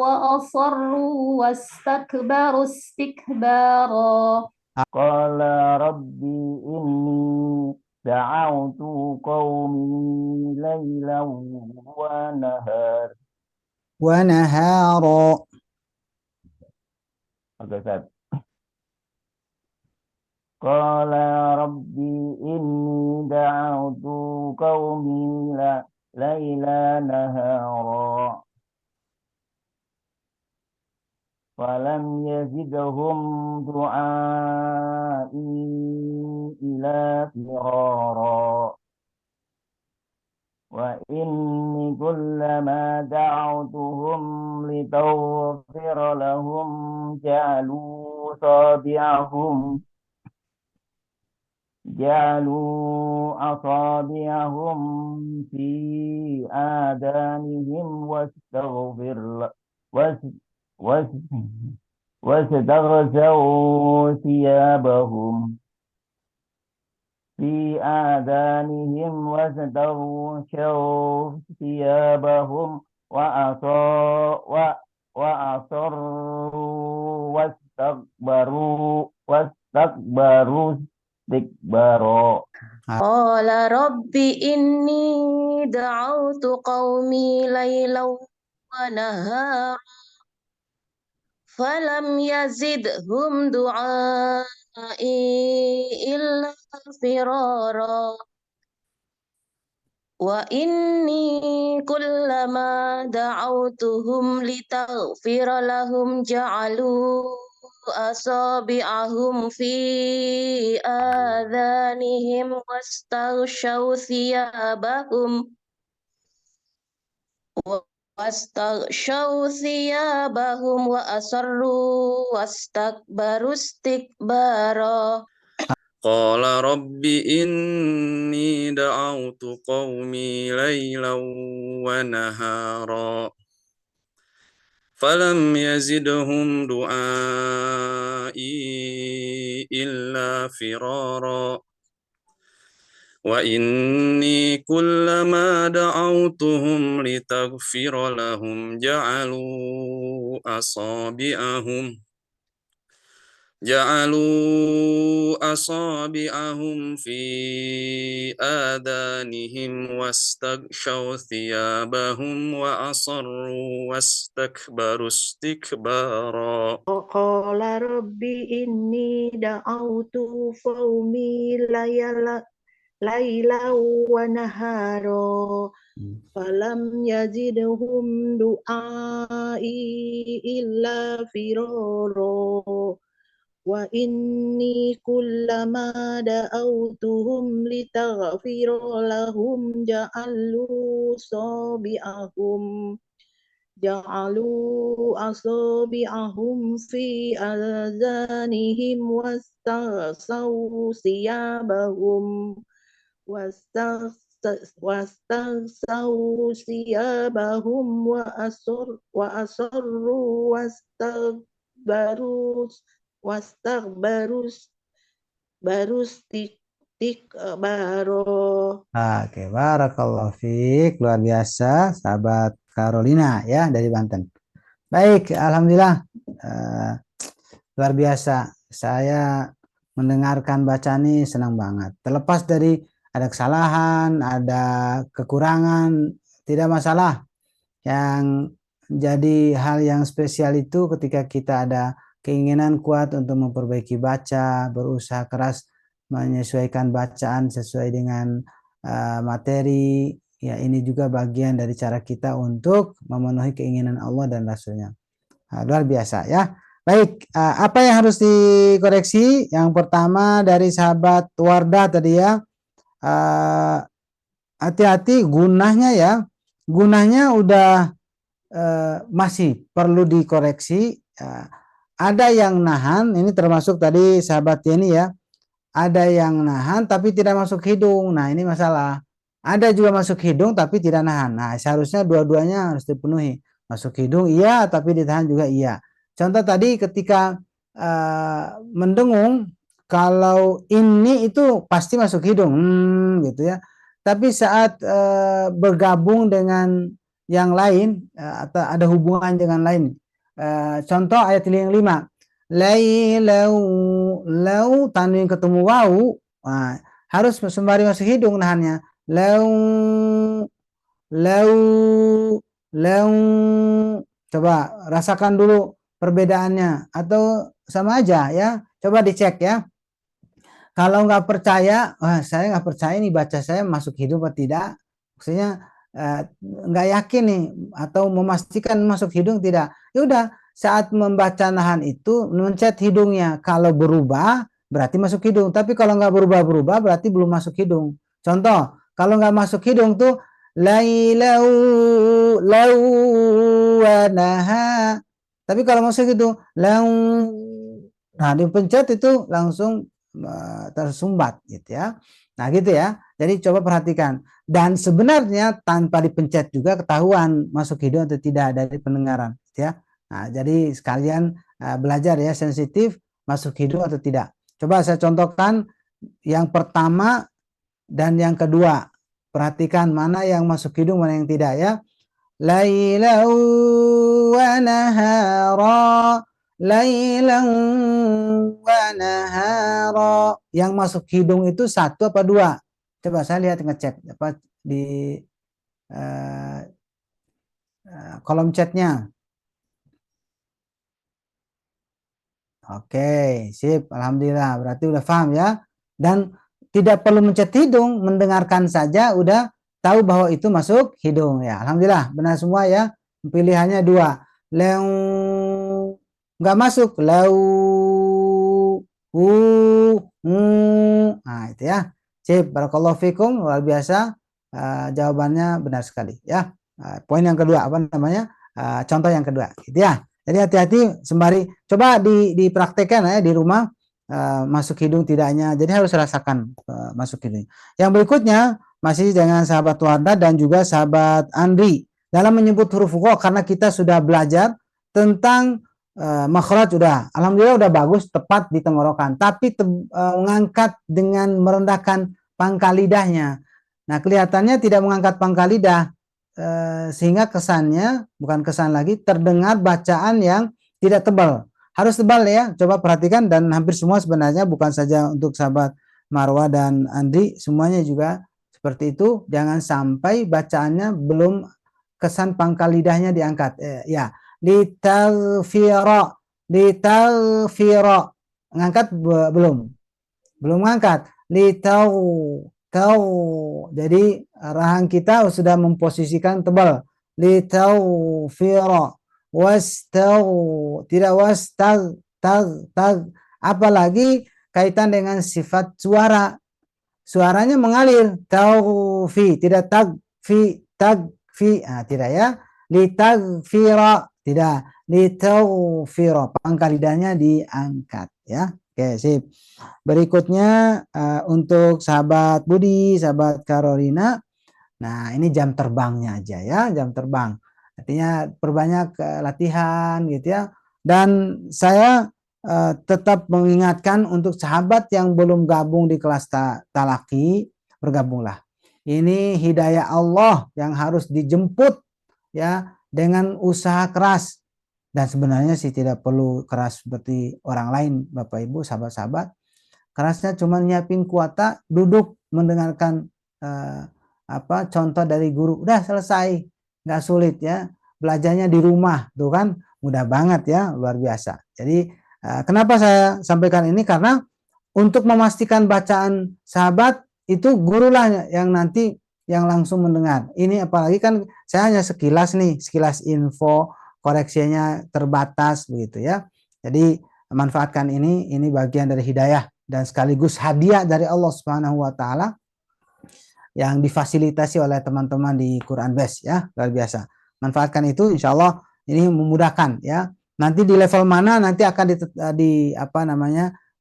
wa asarru wastakbaru istikbara. Qala rabbi inni da'autu qaumi laylan wa nahar. Wa nahara. Oke, Ustaz. Qala rabbi inni da'autu qaumi laylan nahara. Falam yazidhum du'ai ila firara. Wa inni kullama da'autuhum litaghfira lahum ja'alu asabi'ahum fi adanihim واستغشوا ثيابهم وأصروا واستكبروا istikbara. Qala rabbi inni da'autu qaumi laylan wa nahara falam yazidhum du'ai illa firara wa inni kullama da'autuhum litaghfira lahum ja'alu asabi'ahum fi adhanihim wastaghshaw thiyabahum wa asarru wastakbaru istikbara. Qala rabbi inni da'autu qaumi laylan wa nahara falam yazidhum du'ai illa firara wa inni kullama da'autuhum litaghfira lahum ja'alu asabi'ahum fi adanihim wastaghshaw thiyabahum wa asarru wastakbaru istikbara. Qala rabbi inni da'autu qaumi laylan lailan wa nahara falam yazidhum du'ai illa firara wa inni kullama da'awtuhum litaghfira lahum ja'alu asabi'ahum fi azanihim wastagsaw siyabahum wa asarru wastagbarus tikbaro. Oke, barakallahu fiik, luar biasa sahabat Carolina ya dari Banten. Baik, alhamdulillah, luar biasa. Saya mendengarkan bacaan ini senang banget. Terlepas dari ada kesalahan, ada kekurangan, tidak masalah. Yang jadi hal yang spesial itu ketika kita ada keinginan kuat untuk memperbaiki baca, berusaha keras menyesuaikan bacaan sesuai dengan materi. Ya, ini juga bagian dari cara kita untuk memenuhi keinginan Allah dan Rasulnya. Luar biasa ya. Baik, apa yang harus dikoreksi? Yang pertama dari sahabat Wardah tadi ya, hati-hati gunahnya ya. Gunahnya udah masih perlu dikoreksi. Ada yang nahan, ini termasuk tadi sahabat Yeni ya. Ada yang nahan tapi tidak masuk hidung. Nah, ini masalah. Ada juga masuk hidung tapi tidak nahan. Nah, seharusnya dua-duanya harus dipenuhi. Masuk hidung iya, tapi ditahan juga iya. Contoh tadi ketika mendengung, kalau ini itu pasti masuk hidung, gitu ya. Tapi saat bergabung dengan yang lain atau ada hubungan dengan lain, contoh ayat yang 5, lau tanwin ketemu wau, nah, harus sembari masuk hidung nahannya. Lau, coba rasakan dulu perbedaannya atau sama aja ya. Coba dicek ya. Kalau nggak percaya, saya nggak percaya nih baca saya masuk hidung atau tidak. Maksudnya nggak yakin nih atau memastikan masuk hidung tidak. Ya udah, saat membaca nahan itu mencet hidungnya. Kalau berubah berarti masuk hidung. Tapi kalau nggak berubah berarti belum masuk hidung. Contoh, kalau nggak masuk hidung tuh lau wanaha. Tapi kalau masuk hidung lau, nah dipencet itu langsung tersumbat gitu ya. Nah gitu ya. Jadi coba perhatikan. Dan sebenarnya tanpa dipencet juga ketahuan masuk hidung atau tidak dari pendengaran gitu ya. Nah, jadi sekalian belajar ya, sensitif masuk hidung atau tidak. Coba saya contohkan yang pertama dan yang kedua. Perhatikan mana yang masuk hidung, mana yang tidak ya. Lailau wa nahara, lailan wa nahara. Yang masuk hidung itu satu apa dua? Coba saya lihat ngecek apa di kolom chatnya. Oke, sip. Alhamdulillah. Berarti udah paham ya. Dan tidak perlu mencet hidung, mendengarkan saja udah tahu bahwa itu masuk hidung ya. Alhamdulillah, benar semua ya. Pilihannya dua. Leu nggak masuk. Lau nah itu ya. Sip. Barakallahu fikum. Luar biasa. Jawabannya benar sekali ya. Poin yang kedua apa namanya? Contoh yang kedua. Gitu ya. Jadi hati-hati sembari coba dipraktekkan ya di rumah, masuk hidung tidaknya. Jadi harus rasakan masuk hidung. Yang berikutnya masih dengan sahabat Wardah dan juga sahabat Andri dalam menyebut huruf gha, karena kita sudah belajar tentang makhraj udah, alhamdulillah udah bagus, tepat di tenggorokan, tapi mengangkat dengan merendahkan pangkal lidahnya. Nah, kelihatannya tidak mengangkat pangkal lidah. Sehingga kesannya bukan kesan lagi, terdengar bacaan yang tidak tebal. Harus tebal ya, coba perhatikan. Dan hampir semua sebenarnya, bukan saja untuk sahabat Marwa dan Andri, semuanya juga seperti itu. Jangan sampai bacaannya belum kesan pangkal lidahnya diangkat. Ya, litalfira ngangkat belum ngangkat. Jadi rahang kita sudah memposisikan tebal. Litaghfira tidak tag. Apalagi kaitan dengan sifat suara. Suaranya mengalir. Taufi, tidak tagfi. Tidak ya. Litaghfira, tidak. Litaghfira, pangkal lidahnya diangkat ya. Oke, sip. Berikutnya untuk sahabat Budi, sahabat Carolina. Nah, ini jam terbangnya aja ya, jam terbang. Artinya perbanyak latihan gitu ya. Dan saya tetap mengingatkan untuk sahabat yang belum gabung di kelas talaki, bergabunglah. Ini hidayah Allah yang harus dijemput ya dengan usaha keras. Dan sebenarnya sih tidak perlu keras seperti orang lain, Bapak Ibu, sahabat-sahabat. Kerasnya cuma nyiapin kuota, duduk mendengarkan contoh dari guru, udah selesai, nggak sulit ya. Belajarnya di rumah, tuh kan, mudah banget ya, luar biasa. Jadi kenapa saya sampaikan ini? Karena untuk memastikan bacaan sahabat itu gurulah yang nanti yang langsung mendengar. Ini apalagi kan saya hanya sekilas nih, sekilas info, koreksinya terbatas begitu ya. Jadi manfaatkan ini bagian dari hidayah dan sekaligus hadiah dari Allah Subhanahu wa taala yang difasilitasi oleh teman-teman di Quran Base ya, luar biasa. Manfaatkan itu, insya Allah ini memudahkan ya. Nanti di level mana nanti akan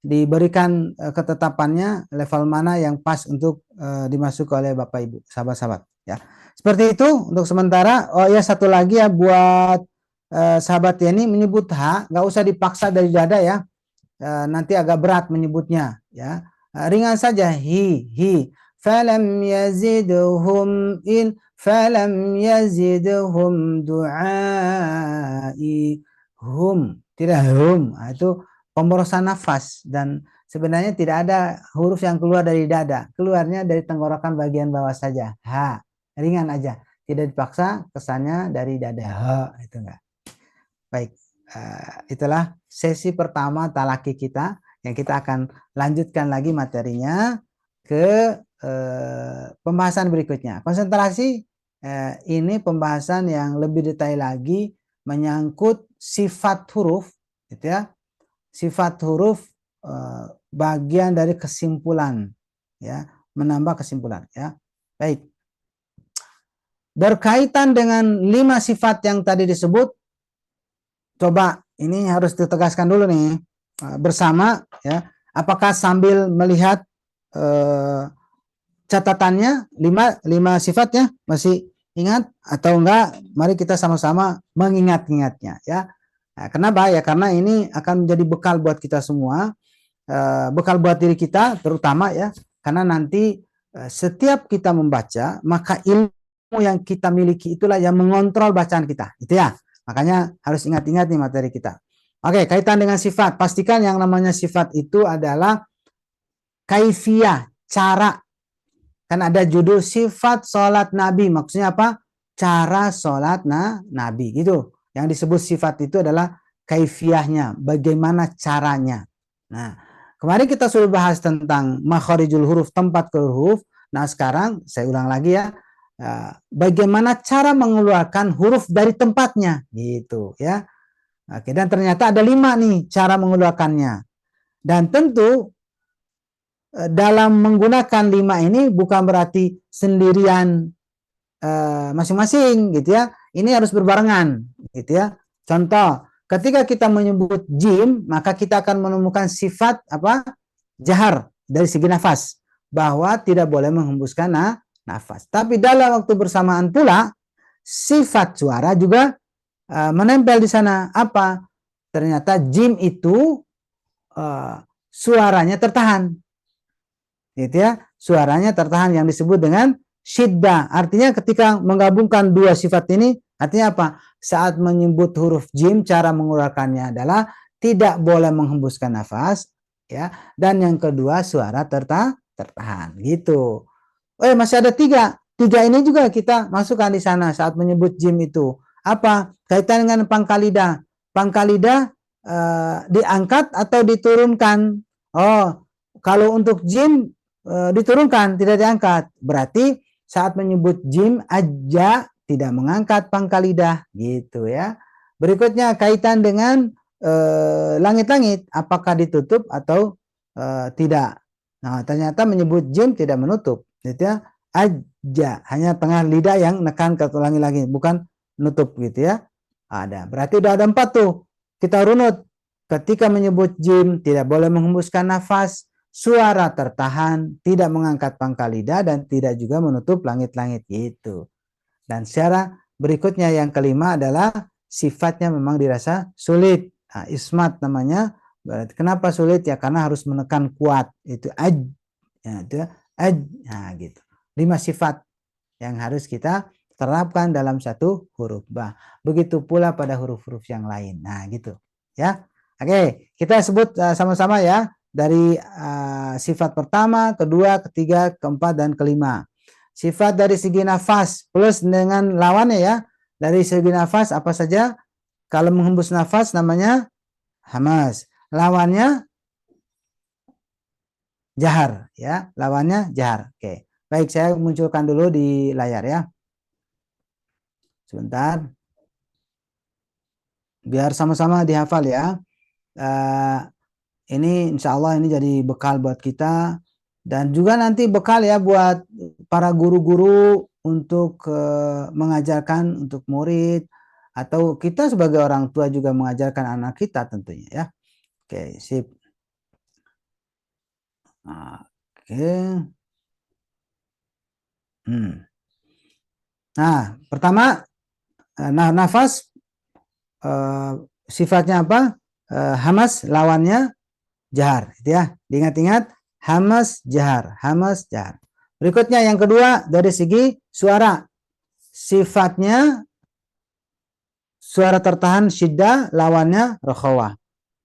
diberikan ketetapannya level mana yang pas untuk dimasuki oleh Bapak Ibu, sahabat-sahabat ya. Seperti itu untuk sementara. Oh ya, satu lagi ya buat sahabat Yani, menyebut H nggak usah dipaksa dari dada ya. Nanti agak berat menyebutnya ya. Ringan saja, hi. Falam yazidhum du'ai hum, tidak hum. Itu pemborosan nafas dan sebenarnya tidak ada huruf yang keluar dari dada, keluarnya dari tenggorokan bagian bawah saja. H, ringan aja, tidak dipaksa kesannya dari dada. H, itu enggak. Baik, itulah sesi pertama talaki kita yang kita akan lanjutkan lagi materinya ke pembahasan berikutnya. Konsentrasi ini pembahasan yang lebih detail lagi menyangkut sifat huruf, gitu ya. Sifat huruf bagian dari kesimpulan, ya, menambah kesimpulan, ya. Baik. Berkaitan dengan 5 sifat yang tadi disebut. Coba ini harus ditegaskan dulu nih bersama ya. Apakah sambil melihat catatannya 5 sifatnya masih ingat atau enggak? Mari kita sama-sama mengingat-ingatnya ya. Nah, kenapa ya? Karena ini akan menjadi bekal buat kita semua, bekal buat diri kita terutama ya. Karena nanti setiap kita membaca maka ilmu yang kita miliki itulah yang mengontrol bacaan kita, itu ya. Makanya harus ingat-ingat nih materi kita. Oke, kaitan dengan sifat. Pastikan yang namanya sifat itu adalah kaifiyah, cara. Kan ada judul sifat sholat Nabi. Maksudnya apa? Cara sholat Nabi. Gitu. Yang disebut sifat itu adalah kaifiyahnya. Bagaimana caranya. Nah, kemarin kita sudah bahas tentang makharijul huruf, tempat keluar huruf. Nah, sekarang saya ulang lagi ya. Bagaimana cara mengeluarkan huruf dari tempatnya gitu ya. Oke, dan ternyata ada 5 nih cara mengeluarkannya. Dan tentu dalam menggunakan 5 ini bukan berarti sendirian masing-masing gitu ya. Ini harus berbarengan gitu ya. Contoh, ketika kita menyebut jim, maka kita akan menemukan sifat apa? Jahar dari segi nafas, bahwa tidak boleh menghembuskan nafas. Tapi dalam waktu bersamaan pula sifat suara juga menempel di sana. Apa? Ternyata jim itu suaranya tertahan. Gitu ya. Suaranya tertahan yang disebut dengan syiddah. Artinya ketika menggabungkan 2 sifat ini, artinya apa? Saat menyebut huruf jim, cara mengeluarkannya adalah tidak boleh menghembuskan nafas ya. Dan yang kedua suara tertahan gitu. Masih ada 3 ini juga kita masukkan di sana saat menyebut jim itu. Apa? Kaitan dengan pangkal lidah. Pangkal lidah diangkat atau diturunkan? Oh, kalau untuk jim diturunkan, tidak diangkat. Berarti saat menyebut jim aja tidak mengangkat pangkal lidah gitu ya. Berikutnya kaitan dengan langit-langit, apakah ditutup atau tidak. Nah, ternyata menyebut jim tidak menutup, gitu ya. Aja, hanya tengah lidah yang nekan ke langit-langit, bukan nutup gitu ya. Ada. Berarti udah ada 4 tuh. Kita runut. Ketika menyebut jim tidak boleh menghembuskan nafas, suara tertahan, tidak mengangkat pangkal lidah, dan tidak juga menutup langit-langit gitu. Dan secara berikutnya yang kelima adalah sifatnya memang dirasa sulit. Nah, ismat namanya. Berarti kenapa sulit ya? Karena harus menekan kuat. Itu aj. Ya, itu aj. Nah, gitu. 5 sifat yang harus kita terapkan dalam satu huruf ba. Begitu pula pada huruf-huruf yang lain. Nah, gitu. Ya. Oke, kita sebut sama-sama ya. Dari sifat pertama, kedua, ketiga, keempat, dan kelima. Sifat dari segi nafas plus dengan lawannya ya. Dari segi nafas apa saja? Kalau menghembus nafas namanya hamas. Lawannya jahar ya. Lawannya jahar. Oke. Baik, saya munculkan dulu di layar ya. Sebentar. Biar sama-sama dihafal ya. Ini insya Allah ini jadi bekal buat kita. Dan juga nanti bekal ya buat para guru-guru untuk mengajarkan untuk murid. Atau kita sebagai orang tua juga mengajarkan anak kita tentunya ya. Oke, sip. Oke. Nah, pertama, nafas sifatnya apa? Hamas lawannya jahar, gitu ya. Diingat-ingat, hamas jahar, hamas jahar. Berikutnya yang kedua dari segi suara, sifatnya suara tertahan syiddah lawannya rokhawah.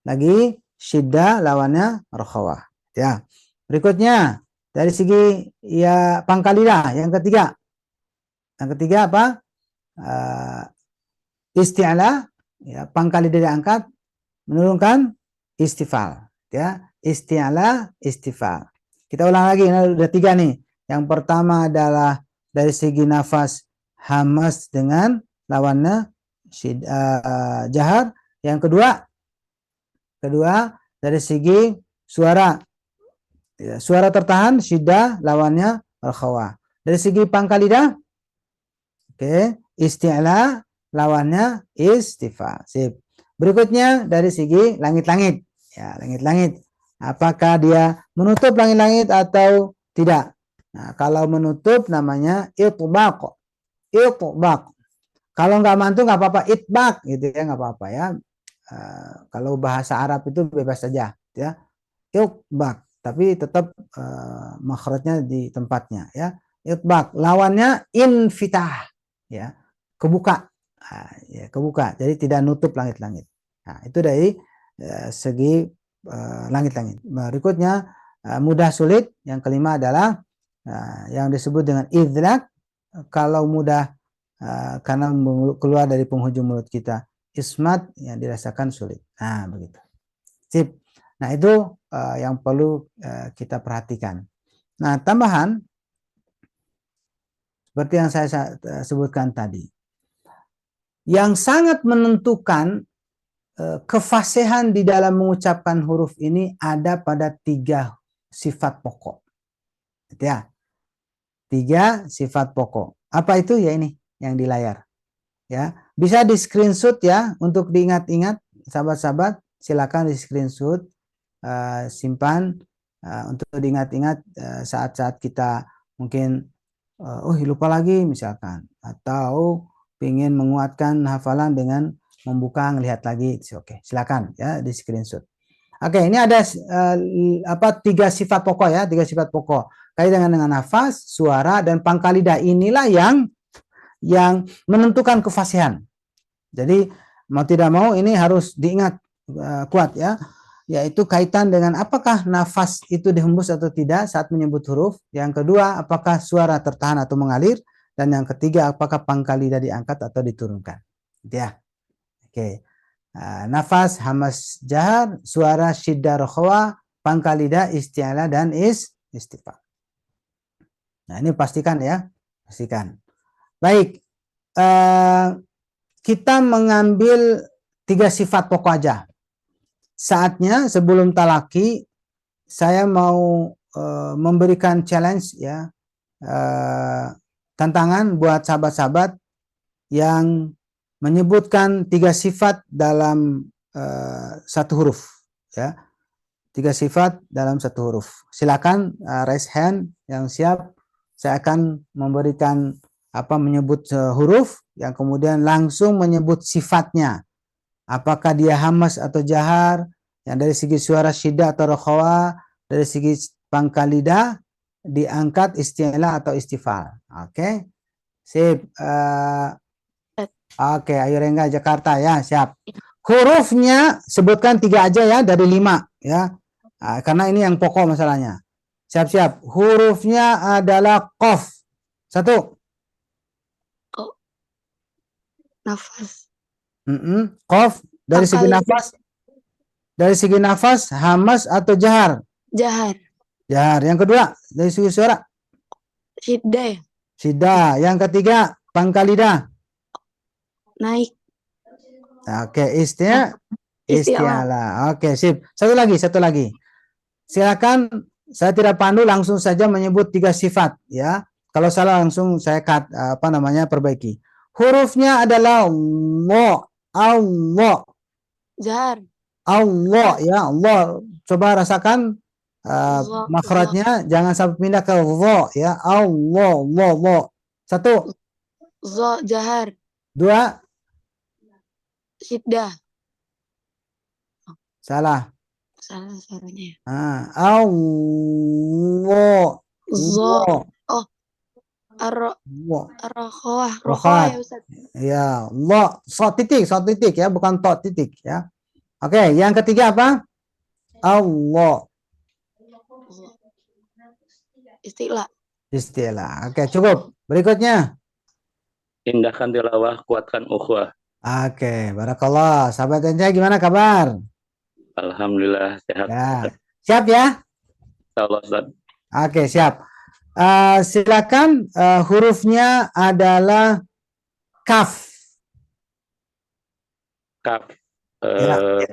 Lagi syiddah lawannya rokhawah. Ya. Berikutnya dari segi ya pangkal lidah yang ketiga. Yang ketiga apa? Isti'ala ya, pangkal lidah diangkat menurunkan istifal ya. Isti'ala istifal. Kita ulang lagi, ini udah 3 nih. Yang pertama adalah dari segi nafas hamas dengan lawannya jahar. Yang kedua dari segi suara ya, suara tertahan syiddah lawannya al-khawah. Dari segi pangkal lidah oke, isti'la lawannya istifal. Sip. Berikutnya dari segi langit-langit ya, langit-langit apakah dia menutup langit-langit atau tidak. Nah, kalau menutup namanya itbaq. Itbaq. Kalau nggak mantu nggak apa-apa, itbaq gitu ya, nggak apa-apa ya. Kalau bahasa Arab itu bebas saja ya. Itbaq, tapi tetap makhrajnya di tempatnya ya. Itbaq lawannya infitah ya, kebuka. Nah, ya, kebuka. Jadi tidak nutup langit-langit. Nah, itu dari segi langit-langit. Berikutnya mudah sulit. Yang kelima adalah yang disebut dengan idrak. Kalau mudah karena keluar dari penghujung mulut kita. Ismat yang dirasakan sulit. Nah, begitu. Sip. Nah, itu yang perlu kita perhatikan. Nah, tambahan seperti yang saya sebutkan tadi. Yang sangat menentukan kefasihan di dalam mengucapkan huruf ini ada pada 3 sifat pokok. Ya. 3 sifat pokok. Apa itu? Ya ini yang di layar. Ya, bisa di screenshot ya untuk diingat-ingat, sahabat-sahabat. Silakan di screenshot, simpan untuk diingat-ingat saat-saat kita mungkin lupa lagi misalkan, atau ingin menguatkan hafalan dengan membuka ngelihat lagi. Oke, silakan ya di screenshot. Oke, ini ada 3 sifat pokok ya, 3 sifat pokok kaitan dengan nafas, suara, dan pangkal lidah. Inilah yang menentukan kefasihan. Jadi mau tidak mau ini harus diingat kuat ya, yaitu kaitan dengan apakah nafas itu dihembus atau tidak saat menyebut huruf. Yang kedua, apakah suara tertahan atau mengalir. Dan yang ketiga, apakah pangkal lidah diangkat atau diturunkan. Ya. Oke. Nafas hamas jahar, suara syiddah rokhawah, pangkal lidah isti'ala dan istifal. Nah, ini pastikan ya, pastikan. Baik, kita mengambil 3 sifat pokok aja. Saatnya sebelum talaki, saya mau memberikan challenge ya, tantangan buat sahabat-sahabat yang menyebutkan 3 sifat dalam 1 huruf ya. 3 sifat dalam 1 huruf. Silakan raise hand yang siap. Saya akan memberikan menyebut huruf yang kemudian langsung menyebut sifatnya. Apakah dia hamas atau jahar, yang dari segi suara syiddah atau rokhawah, dari segi pangkal lidah diangkat isti'la atau istifal. Oke. Sip. Oke, Ayu Rengga Jakarta ya, siap. Hurufnya sebutkan 3 aja ya dari 5 ya. Karena ini yang pokok masalahnya. Siap-siap. Hurufnya adalah qaf. 1. Nafas. Qaf dari segi nafas. Dari segi nafas hamas atau jahar? Jahar. Jahar. Yang kedua, dari segi suara? Syiddah. Syiddah. Yang ketiga, pangkal lidah? Naik. Oke, isti'ala. Oke, sip. Satu lagi. Silakan, saya tidak pandu, langsung saja menyebut 3 sifat ya. Kalau salah langsung saya perbaiki. Hurufnya adalah Allah. Jahar. Allah ya, Allah. Coba rasakan makhrajnya, jangan sampai pindah ke dha ya. Allah. 1. Zo jahar. 2. Syiddah. Salah. Salah suaranya. Allah. Zo. Oh. Rokhawah. Rokhawah ya Ustaz. Ya, Allah. Shad titik ya, bukan ta titik ya. Oke, yang ketiga apa? Allah. Isti'la. Oke, cukup. Berikutnya. Indahkan tilawah, kuatkan ukhuwah. Oke, barakallah. Sahabat Anja, gimana kabar? Alhamdulillah sehat. Ya. Siap ya? Insyaallah, Ustaz. Oke, siap. Silakan, hurufnya adalah kaf. Kaf. Ya.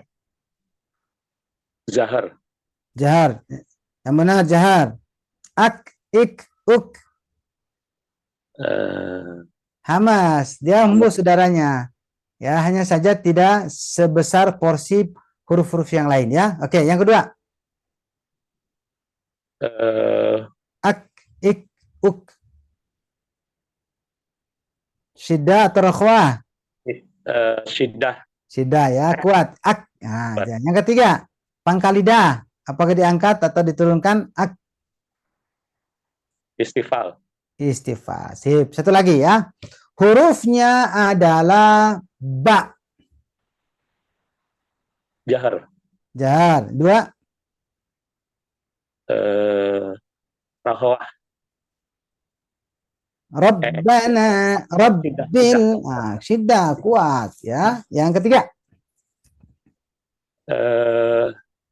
Jahar. Jahar. Yang benar jahar. Ak, ik, uk. Hamas. Dia hembus saudaranya. Ya, hanya saja tidak sebesar porsi huruf-huruf yang lain ya. Oke, yang kedua. Ak, ik, uk. Syiddah atau rokhwah? Syiddah. Syiddah ya, kuat. Ak. Nah, yang ketiga, pangkal lidah. Apakah diangkat atau diturunkan? Ak. Istifal. Istifal. Sip. Satu lagi ya. Hurufnya adalah ba. Jahar. Jahar. 2. Rokhawah. Rabbana, Rabbil. Syiddah, kuat ya. Yang ketiga.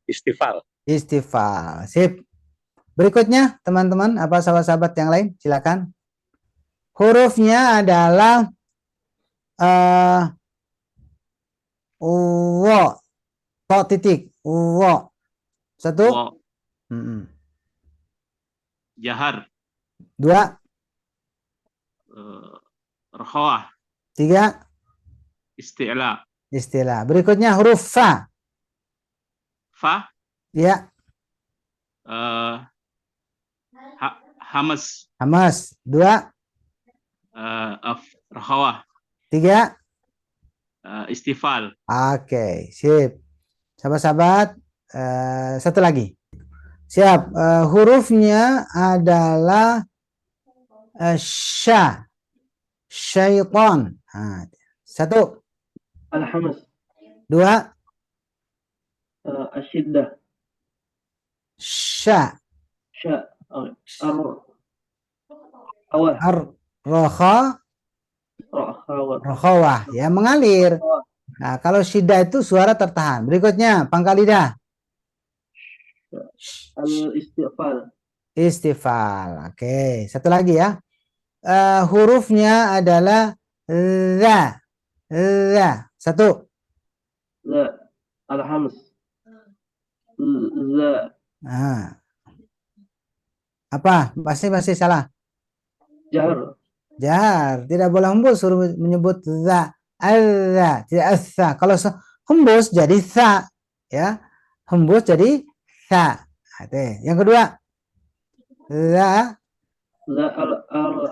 Istifal. Istifal. Sip. Berikutnya, teman-teman, apa sahabat-sahabat yang lain? Silakan. Hurufnya adalah wa. Ta titik. Wa. 1. Jahar. 2. Rokhawah. 3. Isti'la. Istilah. Berikutnya huruf fa. Fa. Ya. Hamas. Hamas. 2. Rokhawah. 3. Istifal. Oke, sip. Sahabat-sahabat, satu lagi. Siap. Hurufnya adalah sya. Syaitan. 1. Al-hamas. 2. Asyiddah. Sya. Rokhawah. Ya, mengalir. Nah, kalau syiddah itu suara tertahan. Berikutnya, pangkal lidah. Al-istifal. Istifal. Oke, satu lagi ya. Hurufnya adalah la. La. Satu. لا الحمص لا Nah, apa? Masih salah. جهر Jar, tidak boleh hembus, suruh menyebut za. Alla, tidak asa. Kalau hembus jadi sa, ya. Hembus jadi sa. Oke. Yang kedua, la لا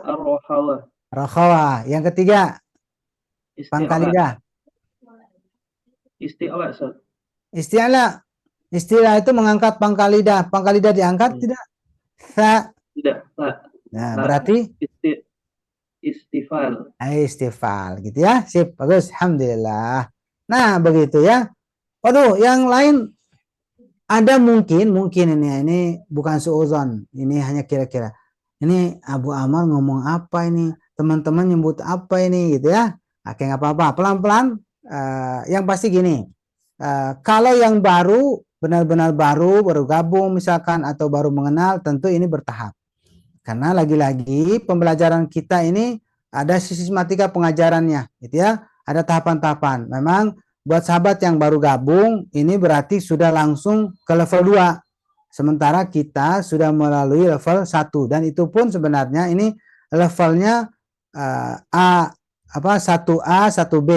الرخوة rakhawa. Yang ketiga, pangkal lidah. استعلاء Ustaz. Isti'la. Istilah itu mengangkat pangkal lidah. Pangkal lidah diangkat tidak? Sa. tidak Nah, berarti istifal istifal gitu ya. Sip, bagus. Alhamdulillah. Nah, begitu ya. Waduh, yang lain ada mungkin ini bukan suuzon. Ini hanya kira-kira. Ini Abu Amar ngomong apa ini? Teman-teman nyebut apa ini gitu ya? Oke, nggak apa-apa. Pelan-pelan. Yang pasti gini. Kalau yang baru, benar-benar baru gabung misalkan atau baru mengenal, tentu ini bertahap. Karena lagi-lagi pembelajaran kita ini ada sistematika pengajarannya, gitu ya. Ada tahapan-tahapan. Memang buat sahabat yang baru gabung, ini berarti sudah langsung ke level 2. Sementara kita sudah melalui level 1 dan itu pun sebenarnya ini levelnya 1A, 1B.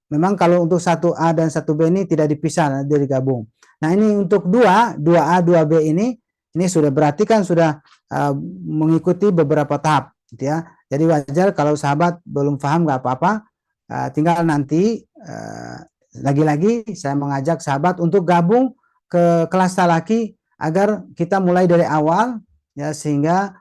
Memang kalau untuk 1A dan 1B ini tidak dipisah, nanti digabung. Nah, ini untuk 2A, 2B ini sudah berarti kan sudah mengikuti beberapa tahap, gitu ya. Jadi wajar kalau sahabat belum paham, nggak apa-apa. Tinggal nanti lagi-lagi saya mengajak sahabat untuk gabung ke kelas talaki agar kita mulai dari awal, ya, sehingga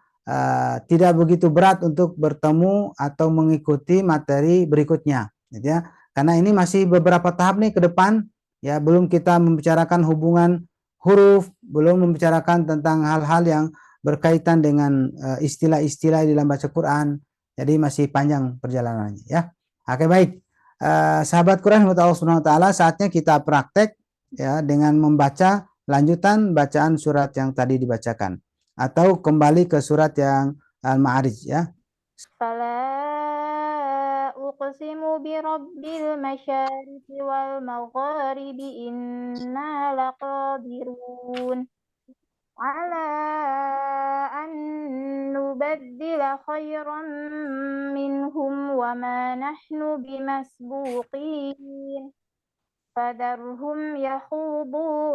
tidak begitu berat untuk bertemu atau mengikuti materi berikutnya, gitu ya. Karena ini masih beberapa tahap nih ke depan, ya, belum kita membicarakan hubungan huruf, belum membicarakan tentang hal-hal yang berkaitan dengan istilah-istilah di dalam baca Quran. Jadi masih panjang perjalanannya, ya. Oke, baik. Sahabat Quran Allah Subhanahu wa taala, saatnya kita praktek, ya, dengan membaca lanjutan bacaan surat yang tadi dibacakan atau kembali ke surat yang Al-Ma'arij, ya. Fala uqsimu bi rabbil masyariqi wal magharibi inna laqadirun ala an nubaddila khairan minhum wa ma nahnu bimasbuqin fadarhum yahubu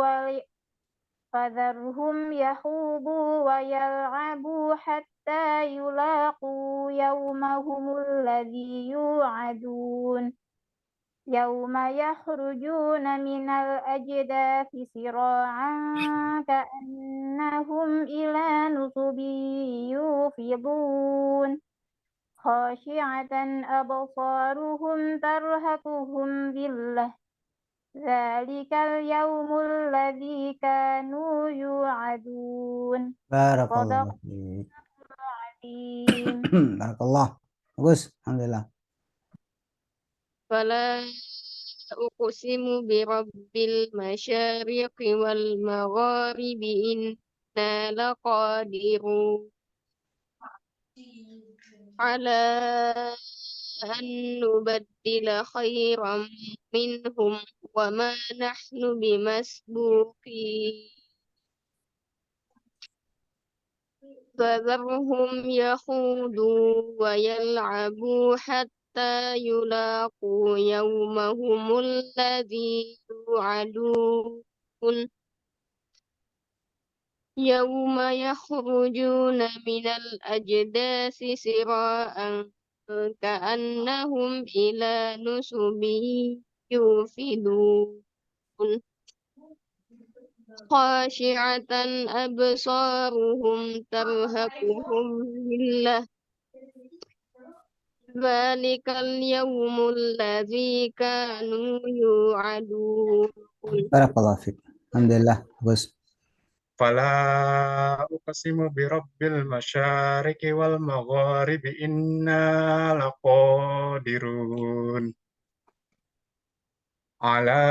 wa yal'abu hatta yulaqu yawmahumul ladzi yu'adun yawma yakhrujuna minal ajdathi sira'an ka'annahum ila nusubin yufidun khashi'atan absaruhum tarhaquhum dhillah Zalikal yaumul ladzi kanu yu'adun. Barakallah. Barakallah. Bagus, alhamdulillah. Fala uqsimu bi rabbil masyariqi wal magharibi inna laqadirun ala an nubaddila khairan minhum wa ma nahnu bimasbuqin fadharhum yakhudu wa yal'abu hatta yulaqu yawmahumul ladzi yu'adun yawma yakhrujuna minal ajdasi sira'an ka'annahum ila nusubin yufidun khashi'atan absaruhum tarhaquhum dhillah Zalikal yaumul ladzi kanu yu'adun. Barakallahu fiik. Alhamdulillah, bagus. Fala uqsimu bi rabbil masyariqi wal magharibi inna laqadirun على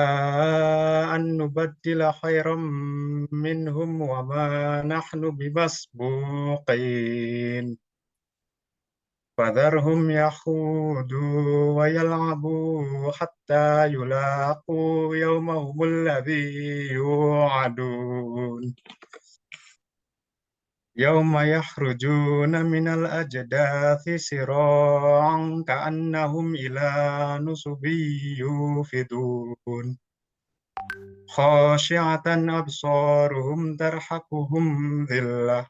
أن نبدل خيرا منهم وما نحن بمسبوقين فذرهم يخوضوا ويلعبوا حتى يلاقوا يومهم الذي يوعدون يوم يخرجون من الأجداث سراعا كأنهم إلى نصب يوفضون خاشعة أبصارهم ترهقهم ذلة